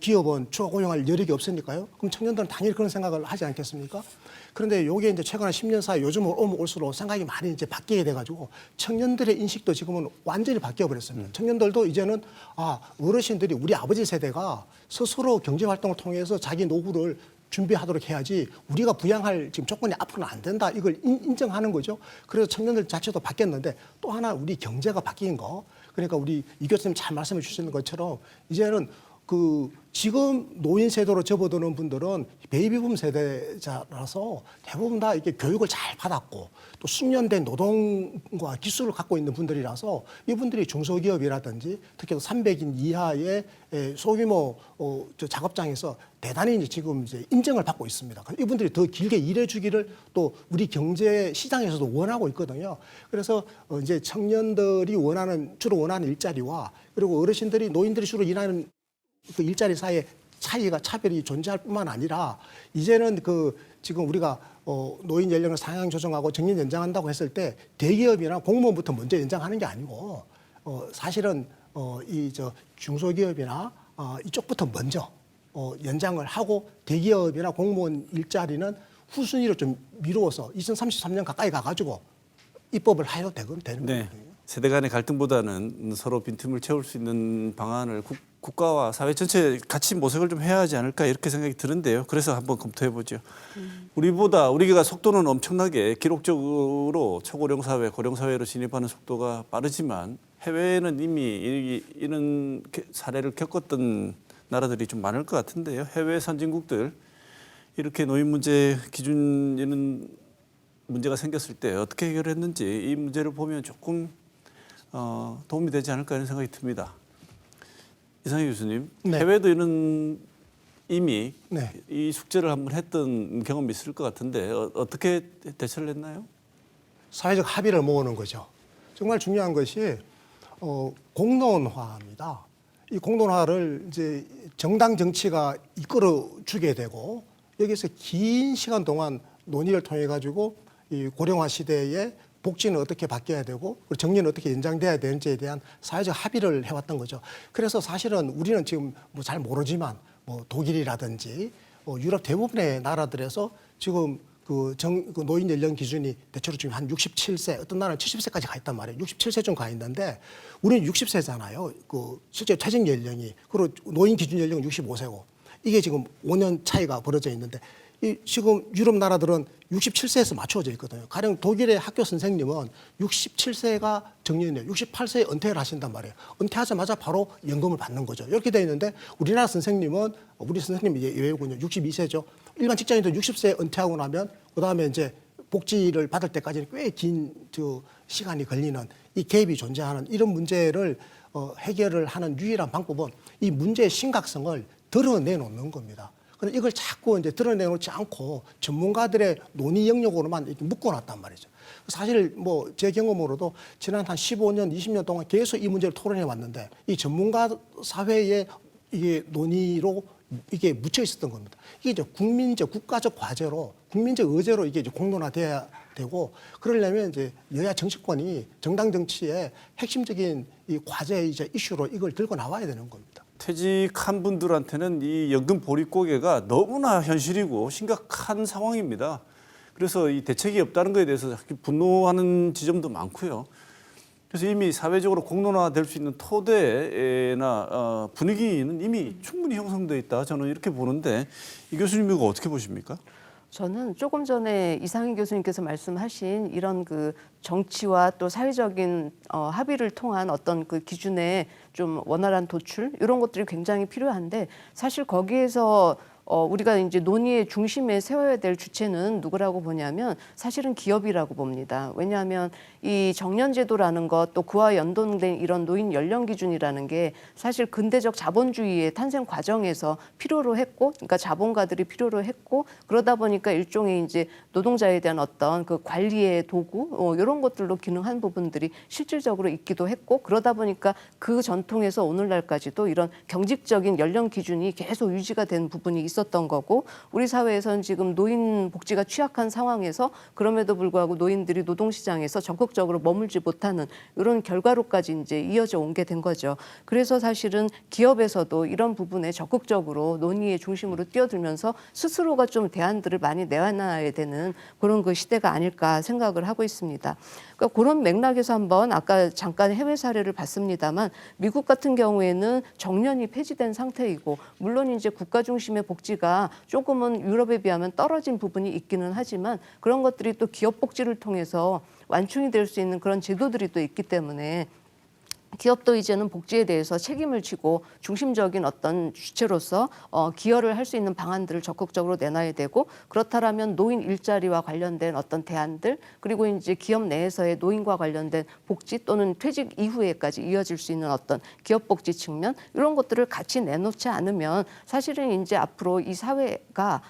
기업은 추가 고용할 여력이 없으니까요. 그럼 청년들은 당연히 그런 생각을 하지 않겠습니까? 그런데 요게 이제 최근 한 10년 사이 요즘 오면 올수록 생각이 많이 이제 바뀌게 돼가지고 청년들의 인식도 지금은 완전히 바뀌어 버렸습니다. 청년들도 이제는 어르신들이 우리 아버지 세대가 스스로 경제 활동을 통해서 자기 노후를 준비하도록 해야지 우리가 부양할 지금 조건이 앞으로는 안 된다. 이걸 인정하는 거죠. 그래서 청년들 자체도 바뀌었는데 또 하나 우리 경제가 바뀐 거. 그러니까 우리 이 교수님 잘 말씀해 주시는 것처럼 이제는 그 지금 노인 세대로 접어드는 분들은 베이비붐 세대자라서 대부분 다 이렇게 교육을 잘 받았고 또 숙련된 노동과 기술을 갖고 있는 분들이라서 이분들이 중소기업이라든지 특히 300인 이하의 소규모 작업장에서 대단히 이제 지금 이제 인정을 받고 있습니다. 이분들이 더 길게 일해주기를 또 우리 경제 시장에서도 원하고 있거든요. 그래서 이제 청년들이 주로 원하는 일자리와 그리고 어르신들이 노인들이 주로 일하는 그 일자리 사이에 차별이 존재할 뿐만 아니라 이제는 그 지금 우리가 노인 연령을 상향 조정하고 정년 연장한다고 했을 때 대기업이나 공무원부터 먼저 연장하는 게 아니고 사실은 이 중소기업이나 이쪽부터 먼저 연장을 하고 대기업이나 공무원 일자리는 후순위로 좀 미루어서 2033년 가까이 가가지고 입법을 해도 되는 네. 거거든요. 세대 간의 갈등보다는 서로 빈틈을 채울 수 있는 방안을 국가와 사회 전체 같이 모색을 좀 해야 하지 않을까 이렇게 생각이 드는데요. 그래서 한번 검토해 보죠. 우리가 속도는 엄청나게 기록적으로 초고령 사회, 고령 사회로 진입하는 속도가 빠르지만 해외에는 이미 이런 사례를 겪었던 나라들이 좀 많을 것 같은데요. 해외 선진국들 이렇게 노인 문제 기준 이런 문제가 생겼을 때 어떻게 해결했는지 이 문제를 보면 조금 도움이 되지 않을까 하는 생각이 듭니다. 이상희 교수님, 네. 해외도 이미 네. 이 숙제를 한번 했던 경험이 있을 것 같은데 어떻게 대처를 했나요? 사회적 합의를 모으는 거죠. 정말 중요한 것이 공론화입니다. 이 공론화를 이제 정당 정치가 이끌어 주게 되고 여기서 긴 시간 동안 논의를 통해 가지고 이 고령화 시대에 복지는 어떻게 바뀌어야 되고 그리고 정년은 어떻게 연장돼야 되는지에 대한 사회적 합의를 해왔던 거죠. 그래서 사실은 우리는 지금 뭐 잘 모르지만 뭐 독일이라든지 유럽 대부분의 나라들에서 지금 그 노인 연령 기준이 대체로 지금 한 67세, 어떤 나라는 70세까지 가 있단 말이에요. 67세쯤 가 있는데 우리는 60세잖아요. 그 실제 퇴직 연령이 그리고 노인 기준 연령은 65세고 이게 지금 5년 차이가 벌어져 있는데. 지금 유럽 나라들은 67세에서 맞춰져 있거든요. 가령 독일의 학교 선생님은 67세가 정년이에요. 68세에 은퇴를 하신단 말이에요. 은퇴하자마자 바로 연금을 받는 거죠. 이렇게 되어 있는데 우리 선생님이 예외군요. 62세죠. 일반 직장인도 60세에 은퇴하고 나면 그다음에 이제 복지를 받을 때까지는 꽤 긴 시간이 걸리는 이 갭이 존재하는 이런 문제를 해결을 하는 유일한 방법은 이 문제의 심각성을 드러내놓는 겁니다. 그런데 이걸 자꾸 이제 드러내놓지 않고 전문가들의 논의 영역으로만 이렇게 묶어놨단 말이죠. 사실 뭐 제 경험으로도 지난 한 15년, 20년 동안 계속 이 문제를 토론해 왔는데 이 전문가 사회의 이게 논의로 이게 묻혀 있었던 겁니다. 이게 이제 국민적, 국가적 과제로, 국민적 의제로 이게 이제 공론화돼야 되고 그러려면 이제 여야 정치권이 정당 정치의 핵심적인 이 과제이자 이슈로 이걸 들고 나와야 되는 겁니다. 퇴직한 분들한테는 이 연금 보릿고개가 너무나 현실이고 심각한 상황입니다. 그래서 이 대책이 없다는 것에 대해서 분노하는 지점도 많고요. 그래서 이미 사회적으로 공론화될 수 있는 토대나 분위기는 이미 충분히 형성돼 있다. 저는 이렇게 보는데 이 교수님 이거 어떻게 보십니까? 저는 조금 전에 이상희 교수님께서 말씀하신 이런 그 정치와 또 사회적인 합의를 통한 어떤 그 기준의 좀 원활한 도출 이런 것들이 굉장히 필요한데 사실 거기에서 우리가 이제 논의의 중심에 세워야 될 주체는 누구라고 보냐면 사실은 기업이라고 봅니다. 왜냐하면 이 정년제도라는 것 또 그와 연동된 이런 노인 연령 기준이라는 게 사실 근대적 자본주의의 탄생 과정에서 필요로 했고, 그러니까 자본가들이 필요로 했고 그러다 보니까 일종의 이제 노동자에 대한 어떤 그 관리의 도구 이런 것들로 기능한 부분들이 실질적으로 있기도 했고 그러다 보니까 그 전통에서 오늘날까지도 이런 경직적인 연령 기준이 계속 유지가 된 부분이 있었던 거고 우리 사회에서는 지금 노인 복지가 취약한 상황에서 그럼에도 불구하고 노인들이 노동시장에서 적극적으로 머물지 못하는 이런 결과로까지 이제 이어져 온 게 된 거죠. 그래서 사실은 기업에서도 이런 부분에 적극적으로 논의의 중심으로 뛰어들면서 스스로가 좀 대안들을 많이 내놔야 되는 그런 그 시대가 아닐까 생각을 하고 있습니다. 그러니까 그런 맥락에서 한번 아까 잠깐 해외 사례를 봤습니다만 미국 같은 경우에는 정년이 폐지된 상태이고 물론 이제 국가 중심의 복지 복지가 조금은 유럽에 비하면 떨어진 부분이 있기는 하지만 그런 것들이 또 기업 복지를 통해서 완충이 될 수 있는 그런 제도들이 또 있기 때문에 기업도 이제는 복지에 대해서 책임을 지고 중심적인 어떤 주체로서 기여를 할 수 있는 방안들을 적극적으로 내놔야 되고 그렇다라면 노인 일자리와 관련된 어떤 대안들 그리고 이제 기업 내에서의 노인과 관련된 복지 또는 퇴직 이후에까지 이어질 수 있는 어떤 기업 복지 측면 이런 것들을 같이 내놓지 않으면 사실은 이제 앞으로 이 사회가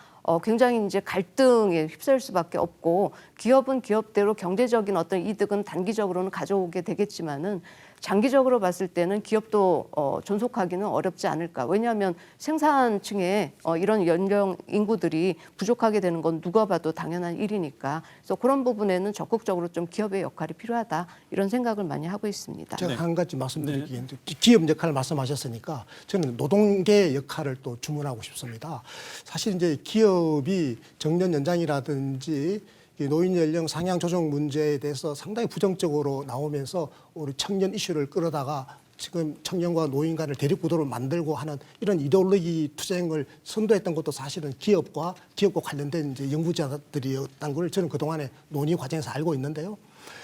굉장히 이제 갈등에 휩싸일 수밖에 없고 기업은 기업대로 경제적인 어떤 이득은 단기적으로는 가져오게 되겠지만은 장기적으로 봤을 때는 기업도 존속하기는 어렵지 않을까. 왜냐하면 생산층에 이런 연령 인구들이 부족하게 되는 건 누가 봐도 당연한 일이니까. 그래서 그런 부분에는 적극적으로 좀 기업의 역할이 필요하다. 이런 생각을 많이 하고 있습니다. 제가 한 가지 말씀드리기엔 기업 역할을 말씀하셨으니까 저는 노동계의 역할을 또 주문하고 싶습니다. 사실 이제 기업이 정년 연장이라든지 노인 연령 상향 조정 문제에 대해서 상당히 부정적으로 나오면서 우리 청년 이슈를 끌어다가 지금 청년과 노인 간을 대립구도를 만들고 하는 이런 이데올로기 투쟁을 선도했던 것도 사실은 기업과 관련된 이제 연구자들이었다는 걸 저는 그동안에 논의 과정에서 알고 있는데요.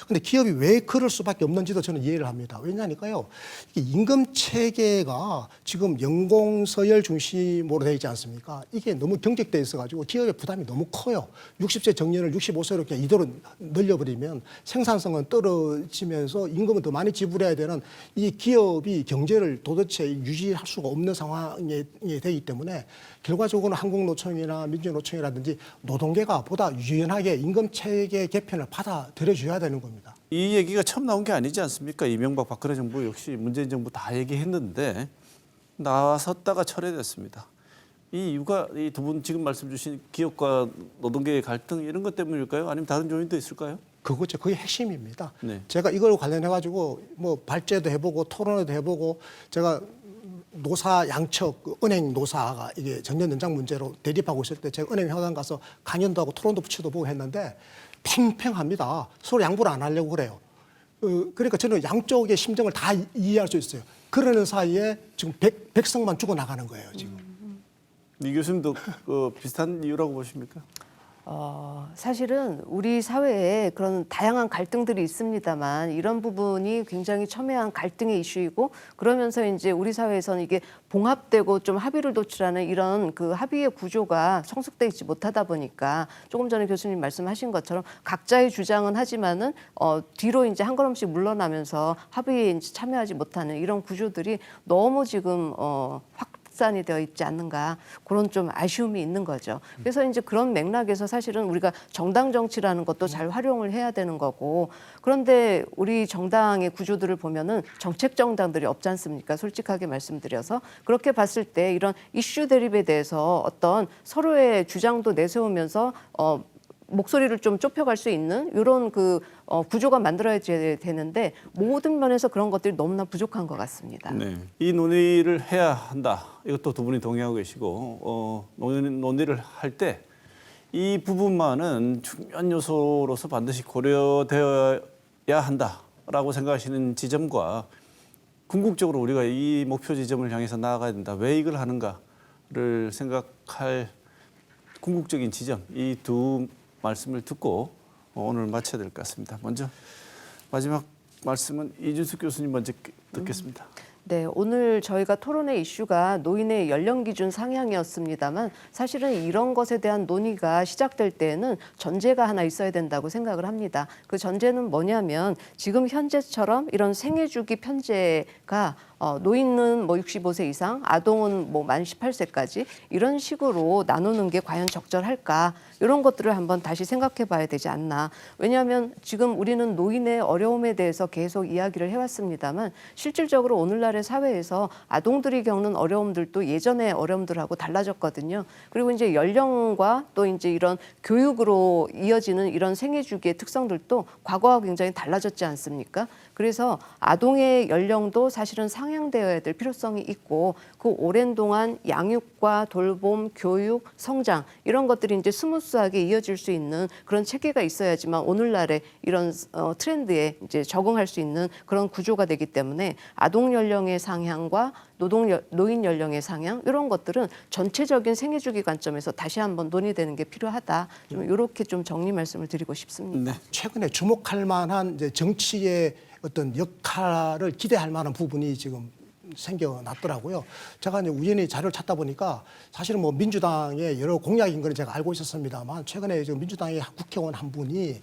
근데 기업이 왜 그럴 수밖에 없는지도 저는 이해를 합니다. 왜냐니까요. 임금 체계가 지금 연공 서열 중심으로 되어 있지 않습니까? 이게 너무 경직돼 있어가지고 기업의 부담이 너무 커요. 60세 정년을 65세로 그냥 이대로 늘려버리면 생산성은 떨어지면서 임금은 더 많이 지불해야 되는 이 기업이 경제를 도대체 유지할 수가 없는 상황에 되기 때문에 결과적으로는 한국노총이나 민주노총이라든지 노동계가 보다 유연하게 임금 체계 개편을 받아들여줘야 되는 겁니다. 이 얘기가 처음 나온 게 아니지 않습니까? 이명박 박근혜 정부 역시 문재인 정부 다 얘기했는데 나섰다가 철회됐습니다. 이 이유가 이 두 분 지금 말씀 주신 기업과 노동계의 갈등 이런 것 때문일까요? 아니면 다른 요인도 있을까요? 그거죠. 그게 핵심입니다. 네. 제가 이걸 관련해가지고 뭐 발제도 해보고 토론도 해보고 제가 노사 양측 은행 노사가 이게 정년 연장 문제로 대립하고 있을 때 제가 은행 회관 가서 강연도 하고 토론도 붙여도 보고 했는데 팽팽합니다. 서로 양보를 안 하려고 그래요. 그러니까 저는 양쪽의 심정을 다 이해할 수 있어요. 그러는 사이에 지금 백성만 죽어 나가는 거예요. 지금. 이 교수님도 비슷한 이유라고 보십니까? 사실은 우리 사회에 그런 다양한 갈등들이 있습니다만 이런 부분이 굉장히 첨예한 갈등의 이슈이고 그러면서 이제 우리 사회에서는 이게 봉합되고 좀 합의를 도출하는 이런 그 합의의 구조가 성숙되지 못하다 보니까 조금 전에 교수님 말씀하신 것처럼 각자의 주장은 하지만은 뒤로 이제 한 걸음씩 물러나면서 합의에 이제 참여하지 못하는 이런 구조들이 너무 지금 확산이 되어 있지 않는가 그런 좀 아쉬움이 있는 거죠. 그래서 이제 그런 맥락에서 사실은 우리가 정당 정치라는 것도 잘 활용을 해야 되는 거고 그런데 우리 정당의 구조들을 보면은 정책 정당들이 없지 않습니까? 솔직하게 말씀드려서 그렇게 봤을 때 이런 이슈 대립에 대해서 어떤 서로의 주장도 내세우면서 목소리를 좀 좁혀갈 수 있는 이런 구조가 만들어져야 되는데 모든 면에서 그런 것들이 너무나 부족한 것 같습니다. 네. 이 논의를 해야 한다. 이것도 두 분이 동의하고 계시고 논의를 할 때 이 부분만은 중요한 요소로서 반드시 고려되어야 한다라고 생각하시는 지점과 궁극적으로 우리가 이 목표 지점을 향해서 나아가야 된다. 왜 이걸 하는가를 생각할 궁극적인 지점 이 두 말씀을 듣고 오늘 마쳐야 될 것 같습니다. 먼저 마지막 말씀은 이준숙 교수님 먼저 듣겠습니다. 네, 오늘 저희가 토론의 이슈가 노인의 연령 기준 상향이었습니다만 사실은 이런 것에 대한 논의가 시작될 때에는 전제가 하나 있어야 된다고 생각을 합니다. 그 전제는 뭐냐면 지금 현재처럼 이런 생애주기 편제가 노인은 뭐 65세 이상, 아동은 뭐 만 18세까지 이런 식으로 나누는 게 과연 적절할까? 이런 것들을 한번 다시 생각해 봐야 되지 않나. 왜냐하면 지금 우리는 노인의 어려움에 대해서 계속 이야기를 해왔습니다만 실질적으로 오늘날의 사회에서 아동들이 겪는 어려움들도 예전의 어려움들하고 달라졌거든요. 그리고 이제 연령과 또 이제 이런 교육으로 이어지는 이런 생애 주기의 특성들도 과거와 굉장히 달라졌지 않습니까? 그래서 아동의 연령도 사실은 상향되어야 될 필요성이 있고 그 오랜 동안 양육과 돌봄, 교육, 성장 이런 것들이 이제 스무스하게 이어질 수 있는 그런 체계가 있어야지만 오늘날의 이런 트렌드에 이제 적응할 수 있는 그런 구조가 되기 때문에 아동 연령의 상향과 노인 연령의 상향 이런 것들은 전체적인 생애주기 관점에서 다시 한번 논의되는 게 필요하다. 좀 이렇게 좀 정리 말씀을 드리고 싶습니다. 네. 최근에 주목할 만한 이제 정치의 어떤 역할을 기대할 만한 부분이 지금 생겨났더라고요. 제가 이제 우연히 자료를 찾다 보니까 사실은 뭐 민주당의 여러 공약인 건 제가 알고 있었습니다만 최근에 지금 민주당의 국회의원 한 분이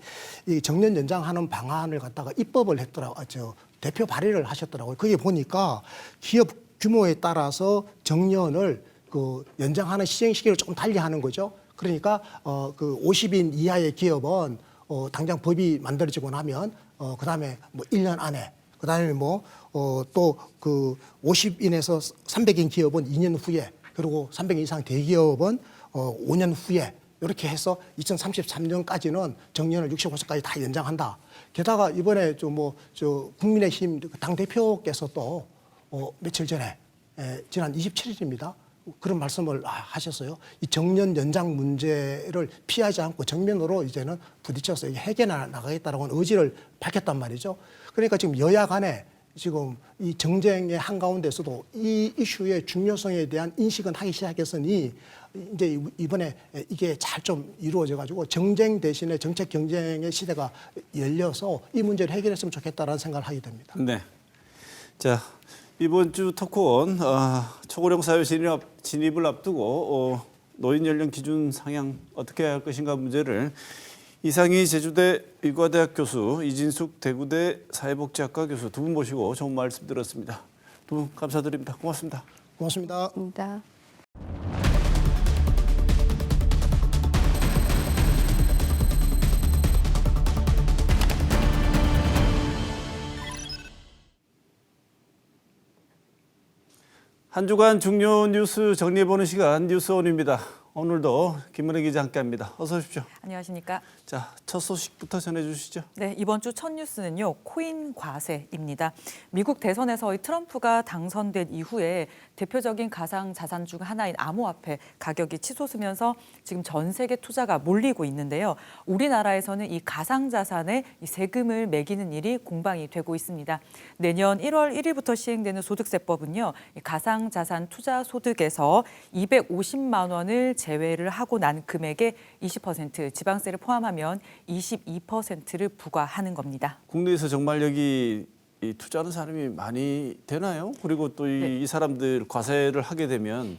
이 정년 연장하는 방안을 갖다가 입법을 했더라고요. 대표 발의를 하셨더라고요. 거기에 보니까 기업 규모에 따라서 정년을 그 연장하는 시행 시기를 조금 달리하는 거죠. 그러니까 그 50인 이하의 기업은 당장 법이 만들어지고 나면 그다음에 뭐 1년 안에 그다음에 뭐 또 그 50인에서 300인 기업은 2년 후에 그리고 300인 이상 대기업은 5년 후에 이렇게 해서 2033년까지는 정년을 65세까지 다 연장한다. 게다가 이번에 저 국민의힘 당 대표께서 또 며칠 전에 지난 27일입니다. 그런 말씀을 하셨어요. 이 정년 연장 문제를 피하지 않고 정면으로 이제는 부딪혀서 해결해 나가겠다라고 하는 의지를 밝혔단 말이죠. 그러니까 지금 여야 간에 지금 이 정쟁의 한가운데서도 이 이슈의 중요성에 대한 인식은 하기 시작했으니 이제 이번에 이게 잘 좀 이루어져 가지고 정쟁 대신에 정책 경쟁의 시대가 열려서 이 문제를 해결했으면 좋겠다라는 생각을 하게 됩니다. 네. 자, 이번 주 토크온 초고령 사회 진입을 앞두고 노인 연령 기준 상향 어떻게 해야 할 것인가 문제를 이상희 제주대 의과대학 교수, 이진숙 대구대 사회복지학과 교수 두 분 모시고 좋은 말씀 들었습니다. 두 분 감사드립니다. 고맙습니다. 고맙습니다. 고맙습니다. 한 주간 중요 뉴스 정리해보는 시간 뉴스온입니다. 오늘도 김은혜 기자 함께합니다. 어서 오십시오. 안녕하십니까. 자, 첫 소식부터 전해주시죠. 네, 이번 주 첫 뉴스는요. 코인 과세입니다. 미국 대선에서 트럼프가 당선된 이후에 대표적인 가상 자산 중 하나인 암호화폐 가격이 치솟으면서 지금 전 세계 투자가 몰리고 있는데요. 우리나라에서는 이 가상 자산에 이 세금을 매기는 일이 공방이 되고 있습니다. 내년 1월 1일부터 시행되는 소득세법은요. 이 가상 자산 투자 소득에서 250만 원을 제외를 하고 난 금액의 20% 지방세를 포함하면 22%를 부과하는 겁니다. 국내에서 정말 여기 이 투자하는 사람이 많이 되나요? 그리고 또 이 사람들 과세를 하게 되면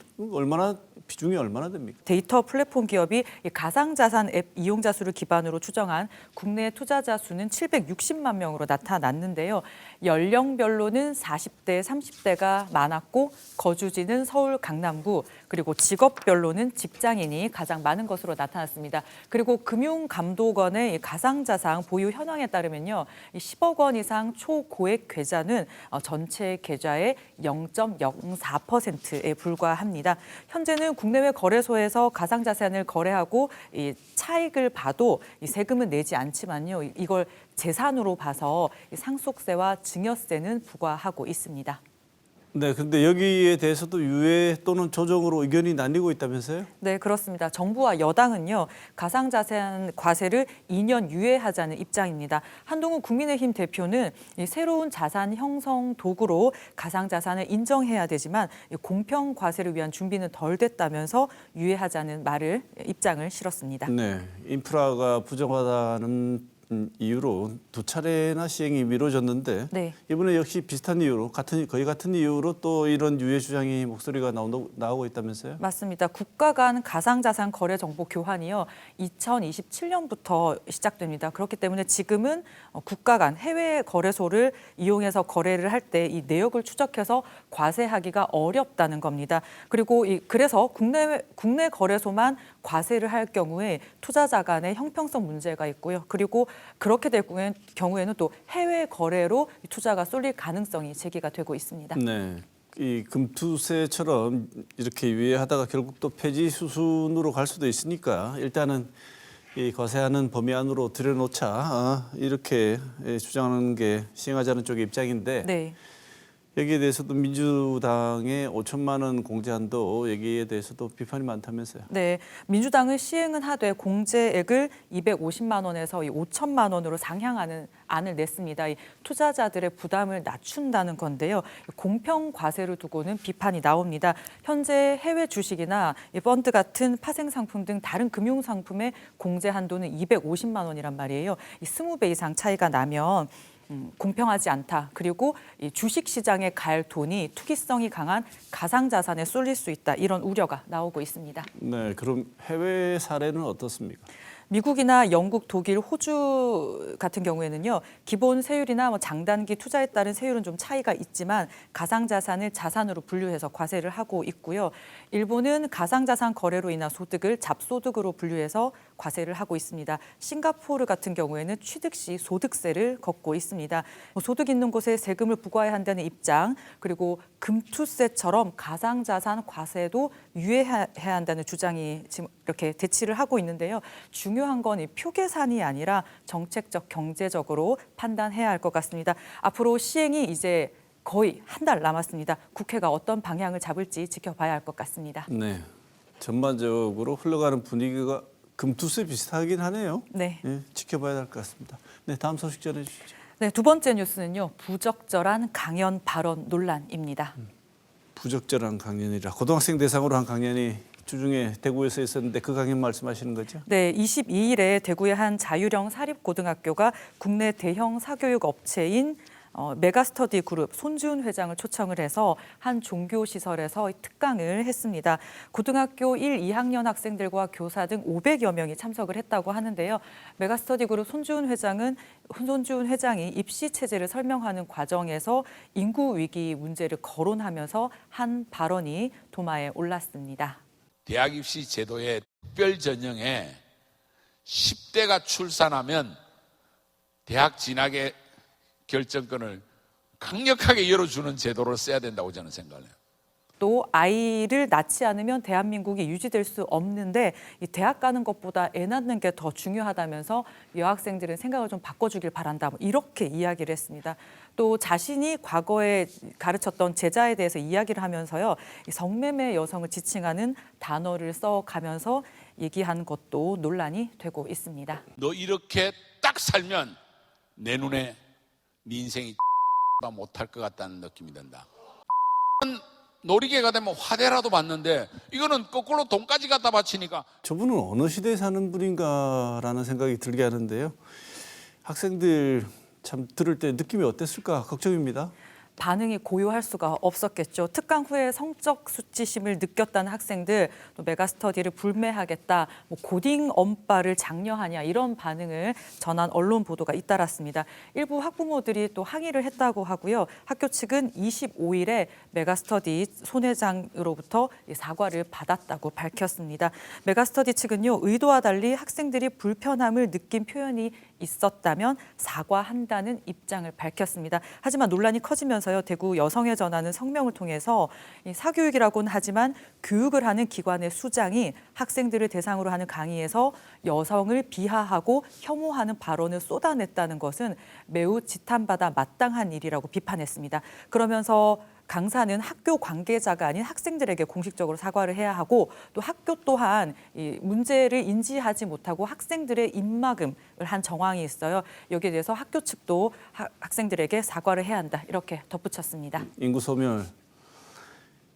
비중이 얼마나 됩니까? 데이터 플랫폼 기업이 가상자산 앱 이용자 수를 기반으로 추정한 국내 투자자 수는 760만 명으로 나타났는데요. 연령별로는 40대, 30대가 많았고 거주지는 서울, 강남구 그리고 직업별로는 직장인이 가장 많은 것으로 나타났습니다. 그리고 금융감독원의 가상자산 보유 현황에 따르면요. 10억 원 이상 초고액 계좌는 전체 계좌의 0.04%에 불과합니다. 현재는 국내외 거래소에서 가상자산을 거래하고 이 차익을 봐도 이 세금은 내지 않지만요. 이걸 재산으로 봐서 상속세와 증여세는 부과하고 있습니다. 네, 그런데 여기에 대해서도 유예 또는 조정으로 의견이 나뉘고 있다면서요? 네, 그렇습니다. 정부와 여당은요. 가상자산 과세를 2년 유예하자는 입장입니다. 한동훈 국민의힘 대표는 이 새로운 자산 형성 도구로 가상자산을 인정해야 되지만 공평 과세를 위한 준비는 덜 됐다면서 유예하자는 입장을 실었습니다. 네, 인프라가 부족하다는 이유로 두 차례나 시행이 미뤄졌는데 네. 이번에 역시 비슷한 이유로 거의 같은 이유로 또 이런 유예 주장이 목소리가 나오고 있다면서요? 맞습니다. 국가 간 가상자산 거래 정보 교환이요. 2027년부터 시작됩니다. 그렇기 때문에 지금은 국가 간 해외 거래소를 이용해서 거래를 할 때 이 내역을 추적해서 과세하기가 어렵다는 겁니다. 그리고 그래서 국내 거래소만 과세를 할 경우에 투자자 간의 형평성 문제가 있고요. 그리고 그렇게 될 경우에는 또 해외 거래로 투자가 쏠릴 가능성이 제기가 되고 있습니다. 네, 이 금투세처럼 이렇게 유예하다가 결국 또 폐지 수순으로 갈 수도 있으니까 일단은 이 과세하는 범위 안으로 들여놓자 이렇게 주장하는 게 시행하자는 쪽의 입장인데 네. 여기에 대해서도 민주당의 5천만 원 공제한도 여기에 대해서도 비판이 많다면서요. 네, 민주당은 시행은 하되 공제액을 250만 원에서 5천만 원으로 상향하는 안을 냈습니다. 이 투자자들의 부담을 낮춘다는 건데요. 공평 과세를 두고는 비판이 나옵니다. 현재 해외 주식이나 펀드 같은 파생 상품 등 다른 금융 상품의 공제 한도는 250만 원이란 말이에요. 이 20배 이상 차이가 나면 공평하지 않다. 그리고 이 주식 시장에 갈 돈이 투기성이 강한 가상자산에 쏠릴 수 있다. 이런 우려가 나오고 있습니다. 네, 그럼 해외 사례는 어떻습니까? 미국이나 영국, 독일, 호주 같은 경우에는요. 기본 세율이나 장단기 투자에 따른 세율은 좀 차이가 있지만 가상자산을 자산으로 분류해서 과세를 하고 있고요. 일본은 가상자산 거래로 인한 소득을 잡소득으로 분류해서 과세를 하고 있습니다. 싱가포르 같은 경우에는 취득 시 소득세를 걷고 있습니다. 소득 있는 곳에 세금을 부과해야 한다는 입장, 그리고 금투세처럼 가상자산 과세도 유예해야 한다는 주장이 지금 이렇게 대치를 하고 있는데요. 중요한 건 이 표계산이 아니라 정책적, 경제적으로 판단해야 할 것 같습니다. 앞으로 시행이 이제 거의 한 달 남았습니다. 국회가 어떤 방향을 잡을지 지켜봐야 할 것 같습니다. 네, 전반적으로 흘러가는 분위기가 금투세 비슷하긴 하네요. 네. 예, 지켜봐야 할 것 같습니다. 네, 다음 소식 전해주시죠. 네, 두 번째 뉴스는요. 부적절한 강연 발언 논란입니다. 부적절한 강연이라 고등학생 대상으로 한 강연이 주중에 대구에서 있었는데 그 강연 말씀하시는 거죠? 네, 22일에 대구의 한 자율형 사립고등학교가 국내 대형 사교육 업체인 메가스터디 그룹 손지훈 회장을 초청을 해서 한 종교시설에서 특강을 했습니다. 고등학교 1, 2학년 학생들과 교사 등 500여 명이 참석을 했다고 하는데요. 메가스터디 그룹 손지훈 회장이 입시 체제를 설명하는 과정에서 인구 위기 문제를 거론하면서 한 발언이 도마에 올랐습니다. 대학 입시 제도의 특별 전형에 10대가 출산하면 대학 진학의 결정권을 강력하게 열어주는 제도를 써야 된다고 저는 생각해요. 또 아이를 낳지 않으면 대한민국이 유지될 수 없는데 이 대학 가는 것보다 애 낳는 게 더 중요하다면서 여학생들은 생각을 좀 바꿔주길 바란다. 이렇게 이야기를 했습니다. 또 자신이 과거에 가르쳤던 제자에 대해서 이야기를 하면서요. 이 성매매 여성을 지칭하는 단어를 써가면서 얘기한 것도 논란이 되고 있습니다. 너 이렇게 딱 살면 내 눈에 네 인생이 못할 것 같다는 느낌이 든다. 놀이개가 되면 화대라도 받는데 이거는 거꾸로 돈까지 갖다 바치니까. 저분은 어느 시대에 사는 분인가라는 생각이 들게 하는데요. 학생들 참 들을 때 느낌이 어땠을까 걱정입니다. 반응이 고요할 수가 없었겠죠. 특강 후에 성적 수치심을 느꼈다는 학생들, 또 메가스터디를 불매하겠다, 고딩 엄빠를 장려하냐 이런 반응을 전한 언론 보도가 잇따랐습니다. 일부 학부모들이 또 항의를 했다고 하고요. 학교 측은 25일에 메가스터디 손 회장으로부터 사과를 받았다고 밝혔습니다. 메가스터디 측은요, 의도와 달리 학생들이 불편함을 느낀 표현이 있었다면 사과한다는 입장을 밝혔습니다. 하지만 논란이 커지면서요, 대구 여성의 전화는 성명을 통해서 사교육이라고는 하지만 교육을 하는 기관의 수장이 학생들을 대상으로 하는 강의에서 여성을 비하하고 혐오하는 발언을 쏟아냈다는 것은 매우 지탄받아 마땅한 일이라고 비판했습니다. 그러면서 강사는 학교 관계자가 아닌 학생들에게 공식적으로 사과를 해야 하고 또 학교 또한 이 문제를 인지하지 못하고 학생들의 입막음을 한 정황이 있어요. 여기에 대해서 학교 측도 학생들에게 사과를 해야 한다 이렇게 덧붙였습니다. 인구 소멸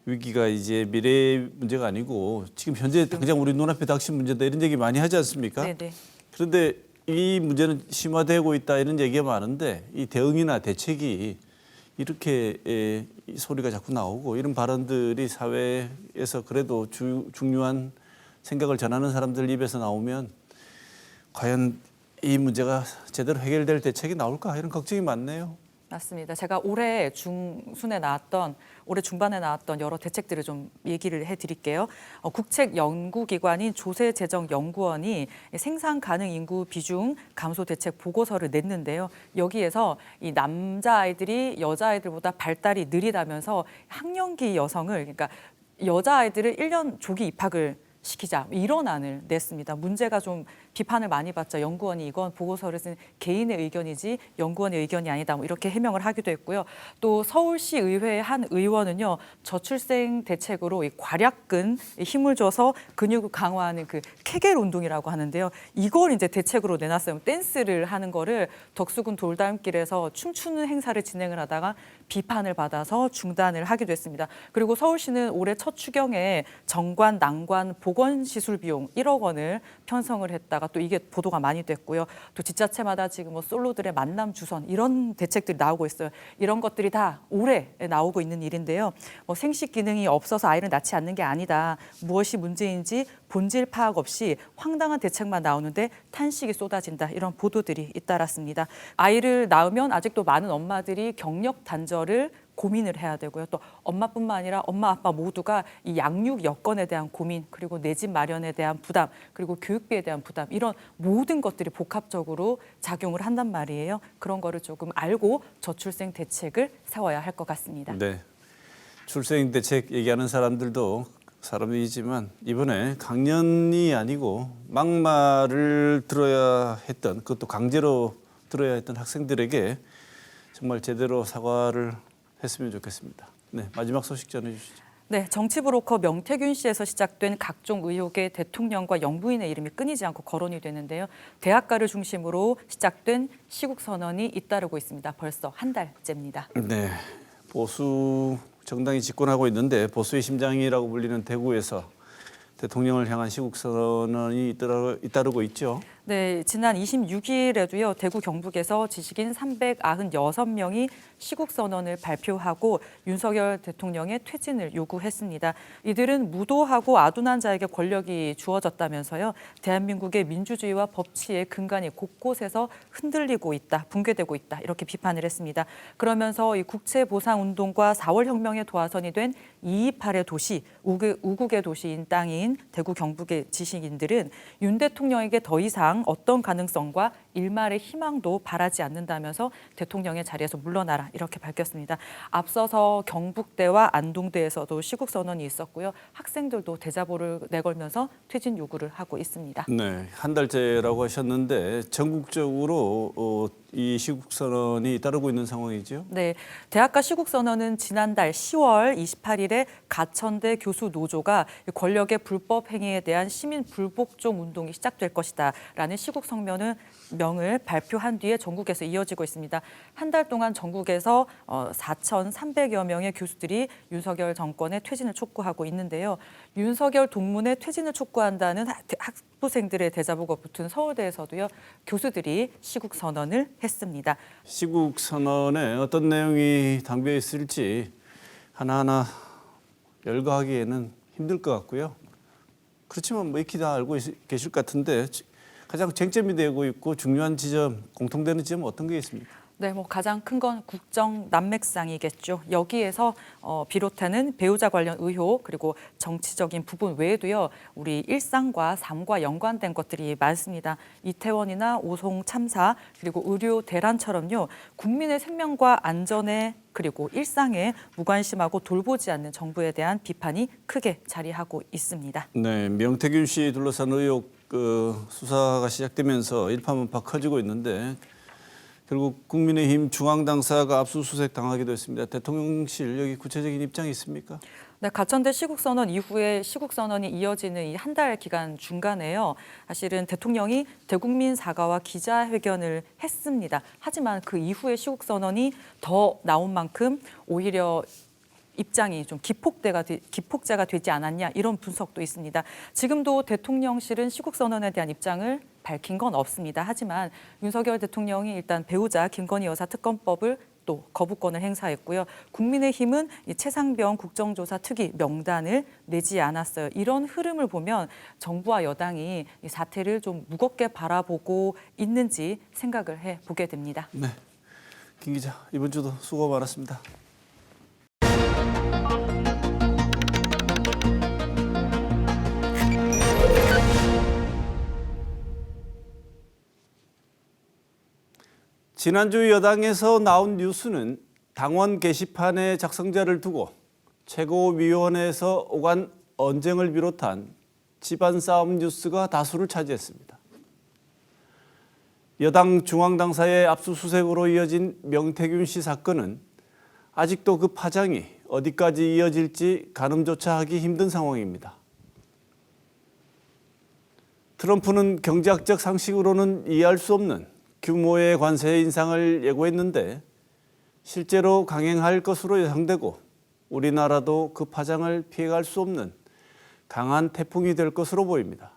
위기가 이제 미래의 문제가 아니고 지금 현재 당장 우리 눈앞에 닥친 문제다 이런 얘기 많이 하지 않습니까? 네네. 그런데 이 문제는 심화되고 있다 이런 얘기가 많은데 이 대응이나 대책이 이렇게 소리가 자꾸 나오고 이런 발언들이 사회에서 그래도 중요한 생각을 전하는 사람들 입에서 나오면 과연 이 문제가 제대로 해결될 대책이 나올까 이런 걱정이 많네요. 맞습니다. 제가 올해 중반에 나왔던 여러 대책들을 좀 얘기를 해드릴게요. 국책연구기관인 조세재정연구원이 생산 가능 인구 비중 감소 대책 보고서를 냈는데요. 여기에서 이 남자아이들이 여자아이들보다 발달이 느리다면서 학령기 여성을, 그러니까 여자아이들을 1년 조기 입학을 시키자 이런 안을 냈습니다. 문제가 좀 비판을 많이 받죠. 연구원이 이건 보고서를 쓴 개인의 의견이지 연구원의 의견이 아니다. 뭐 이렇게 해명을 하기도 했고요. 또 서울시 의회의 한 의원은요. 저출생 대책으로 이 괄약근 힘을 줘서 근육을 강화하는 그 케겔 운동이라고 하는데요. 이걸 이제 대책으로 내놨어요. 댄스를 하는 거를 덕수궁 돌담길에서 춤추는 행사를 진행을 하다가 비판을 받아서 중단을 하기도 했습니다. 그리고 서울시는 올해 첫 추경에 정관, 난관, 보건시술 비용 1억 원을 편성을 했다가 또 이게 보도가 많이 됐고요. 또 지자체마다 지금 뭐 솔로들의 만남 주선 이런 대책들이 나오고 있어요. 이런 것들이 다 올해 나오고 있는 일인데요. 뭐 생식 기능이 없어서 아이를 낳지 않는 게 아니다. 무엇이 문제인지 본질 파악 없이 황당한 대책만 나오는데 탄식이 쏟아진다. 이런 보도들이 잇따랐습니다. 아이를 낳으면 아직도 많은 엄마들이 경력 단절을 고민을 해야 되고요. 또 엄마뿐만 아니라 엄마, 아빠 모두가 이 양육 여건에 대한 고민, 그리고 내 집 마련에 대한 부담, 그리고 교육비에 대한 부담 이런 모든 것들이 복합적으로 작용을 한단 말이에요. 그런 거를 조금 알고 저출생 대책을 세워야 할 것 같습니다. 네. 출생 대책 얘기하는 사람들도 사람이지만 이번에 강연이 아니고 막말을 들어야 했던 그것도 강제로 들어야 했던 학생들에게 정말 제대로 사과를 했으면 좋겠습니다. 네, 마지막 소식 전해주시죠. 네, 정치브로커 명태균 씨에서 시작된 각종 의혹에 대통령과 영부인의 이름이 끊이지 않고 거론이 되는데요. 대학가를 중심으로 시작된 시국 선언이 잇따르고 있습니다. 벌써 한 달째입니다. 네, 보수 정당이 집권하고 있는데 보수의 심장이라고 불리는 대구에서 대통령을 향한 시국 선언이 잇따르고 있죠. 네, 지난 26일에도요. 대구 경북에서 지식인 396명이 시국 선언을 발표하고 윤석열 대통령의 퇴진을 요구했습니다. 이들은 무도하고 아둔한 자에게 권력이 주어졌다면서요. 대한민국의 민주주의와 법치의 근간이 곳곳에서 흔들리고 있다, 붕괴되고 있다 이렇게 비판을 했습니다. 그러면서 이 국채보상운동과 4월 혁명의 도화선이 된 228의 도시, 우국의 도시인 땅인 대구 경북의 지식인들은 윤 대통령에게 더 이상 어떤 가능성과 일말의 희망도 바라지 않는다면서 대통령의 자리에서 물러나라 이렇게 밝혔습니다. 앞서서 경북대와 안동대에서도 시국 선언이 있었고요. 학생들도 대자보를 내걸면서 퇴진 요구를 하고 있습니다. 네, 한 달째라고 하셨는데 전국적으로 이 시국 선언이 따르고 있는 상황이죠. 네, 대학가 시국 선언은 지난달 10월 28일에 가천대 교수 노조가 권력의 불법 행위에 대한 시민 불복종 운동이 시작될 것이다라는 시국 성명을 발표한 뒤에 전국에서 이어지고 있습니다. 한 달 동안 전국에서 4,300여 명의 교수들이 윤석열 정권의 퇴진을 촉구하고 있는데요. 윤석열 동문의 퇴진을 촉구한다는 학부생들의 대자보가 붙은 서울대에서도요. 교수들이 시국 선언을 했습니다. 시국 선언에 어떤 내용이 담겨 있을지 하나하나 열거하기에는 힘들 것 같고요. 그렇지만 뭐 익히 다 알고 계실 것 같은데 가장 쟁점이 되고 있고 중요한 지점, 공통되는 지점은 어떤 게 있습니까? 네, 뭐 가장 큰 건 국정 난맥상이겠죠. 여기에서 비롯하는 배우자 관련 의혹 그리고 정치적인 부분 외에도요. 우리 일상과 삶과 연관된 것들이 많습니다. 이태원이나 오송 참사 그리고 의료 대란처럼요. 국민의 생명과 안전에 그리고 일상에 무관심하고 돌보지 않는 정부에 대한 비판이 크게 자리하고 있습니다. 네, 명태균 씨 둘러싼 의혹 수사가 시작되면서 일파만파 커지고 있는데 결국 국민의힘 중앙당사가 압수수색 당하기도 했습니다. 대통령실 여기 구체적인 입장이 있습니까? 네, 가천대 시국선언 이후에 시국선언이 이어지는 이 한 달 기간 중간에요. 사실은 대통령이 대국민 사과와 기자회견을 했습니다. 하지만 그 이후에 시국선언이 더 나온 만큼 오히려 입장이 좀 기폭제가 되지 않았냐 이런 분석도 있습니다. 지금도 대통령실은 시국선언에 대한 입장을 밝힌 건 없습니다. 하지만 윤석열 대통령이 일단 배우자 김건희 여사 특검법을 또 거부권을 행사했고요. 국민의힘은 이 최상병 국정조사 특위 명단을 내지 않았어요. 이런 흐름을 보면 정부와 여당이 이 사태를 좀 무겁게 바라보고 있는지 생각을 해보게 됩니다. 네, 김 기자 이번 주도 수고 많았습니다. 지난주 여당에서 나온 뉴스는 당원 게시판의 작성자를 두고 최고위원회에서 오간 언쟁을 비롯한 집안 싸움 뉴스가 다수를 차지했습니다. 여당 중앙당사의 압수수색으로 이어진 명태균 씨 사건은 아직도 그 파장이 어디까지 이어질지 가늠조차 하기 힘든 상황입니다. 트럼프는 경제학적 상식으로는 이해할 수 없는 규모의 관세 인상을 예고했는데 실제로 강행할 것으로 예상되고 우리나라도 그 파장을 피해갈 수 없는 강한 태풍이 될 것으로 보입니다.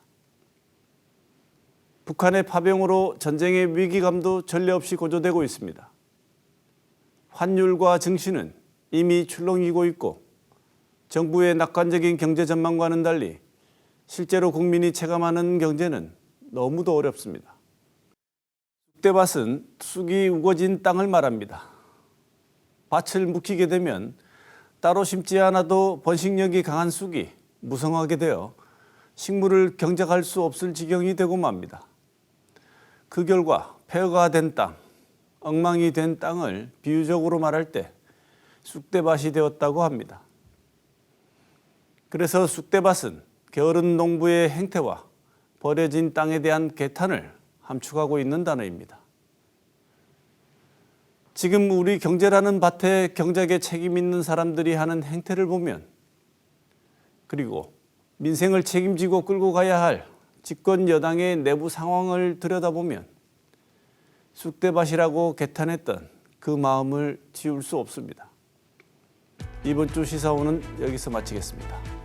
북한의 파병으로 전쟁의 위기감도 전례 없이 고조되고 있습니다. 환율과 증시는 이미 출렁이고 있고 정부의 낙관적인 경제 전망과는 달리 실제로 국민이 체감하는 경제는 너무도 어렵습니다. 쑥대밭은 쑥이 우거진 땅을 말합니다. 밭을 묵히게 되면 따로 심지 않아도 번식력이 강한 쑥이 무성하게 되어 식물을 경작할 수 없을 지경이 되고 맙니다. 그 결과 폐허가 된 땅, 엉망이 된 땅을 비유적으로 말할 때 쑥대밭이 되었다고 합니다. 그래서 쑥대밭은 게으른 농부의 행태와 버려진 땅에 대한 개탄을 함축하고 있는 단어입니다. 지금 우리 경제라는 밭에 경작에 책임 있는 사람들이 하는 행태를 보면, 그리고 민생을 책임지고 끌고 가야 할 집권 여당의 내부 상황을 들여다보면 쑥대밭이라고 개탄했던 그 마음을 지울 수 없습니다. 이번 주 시사호는 여기서 마치겠습니다.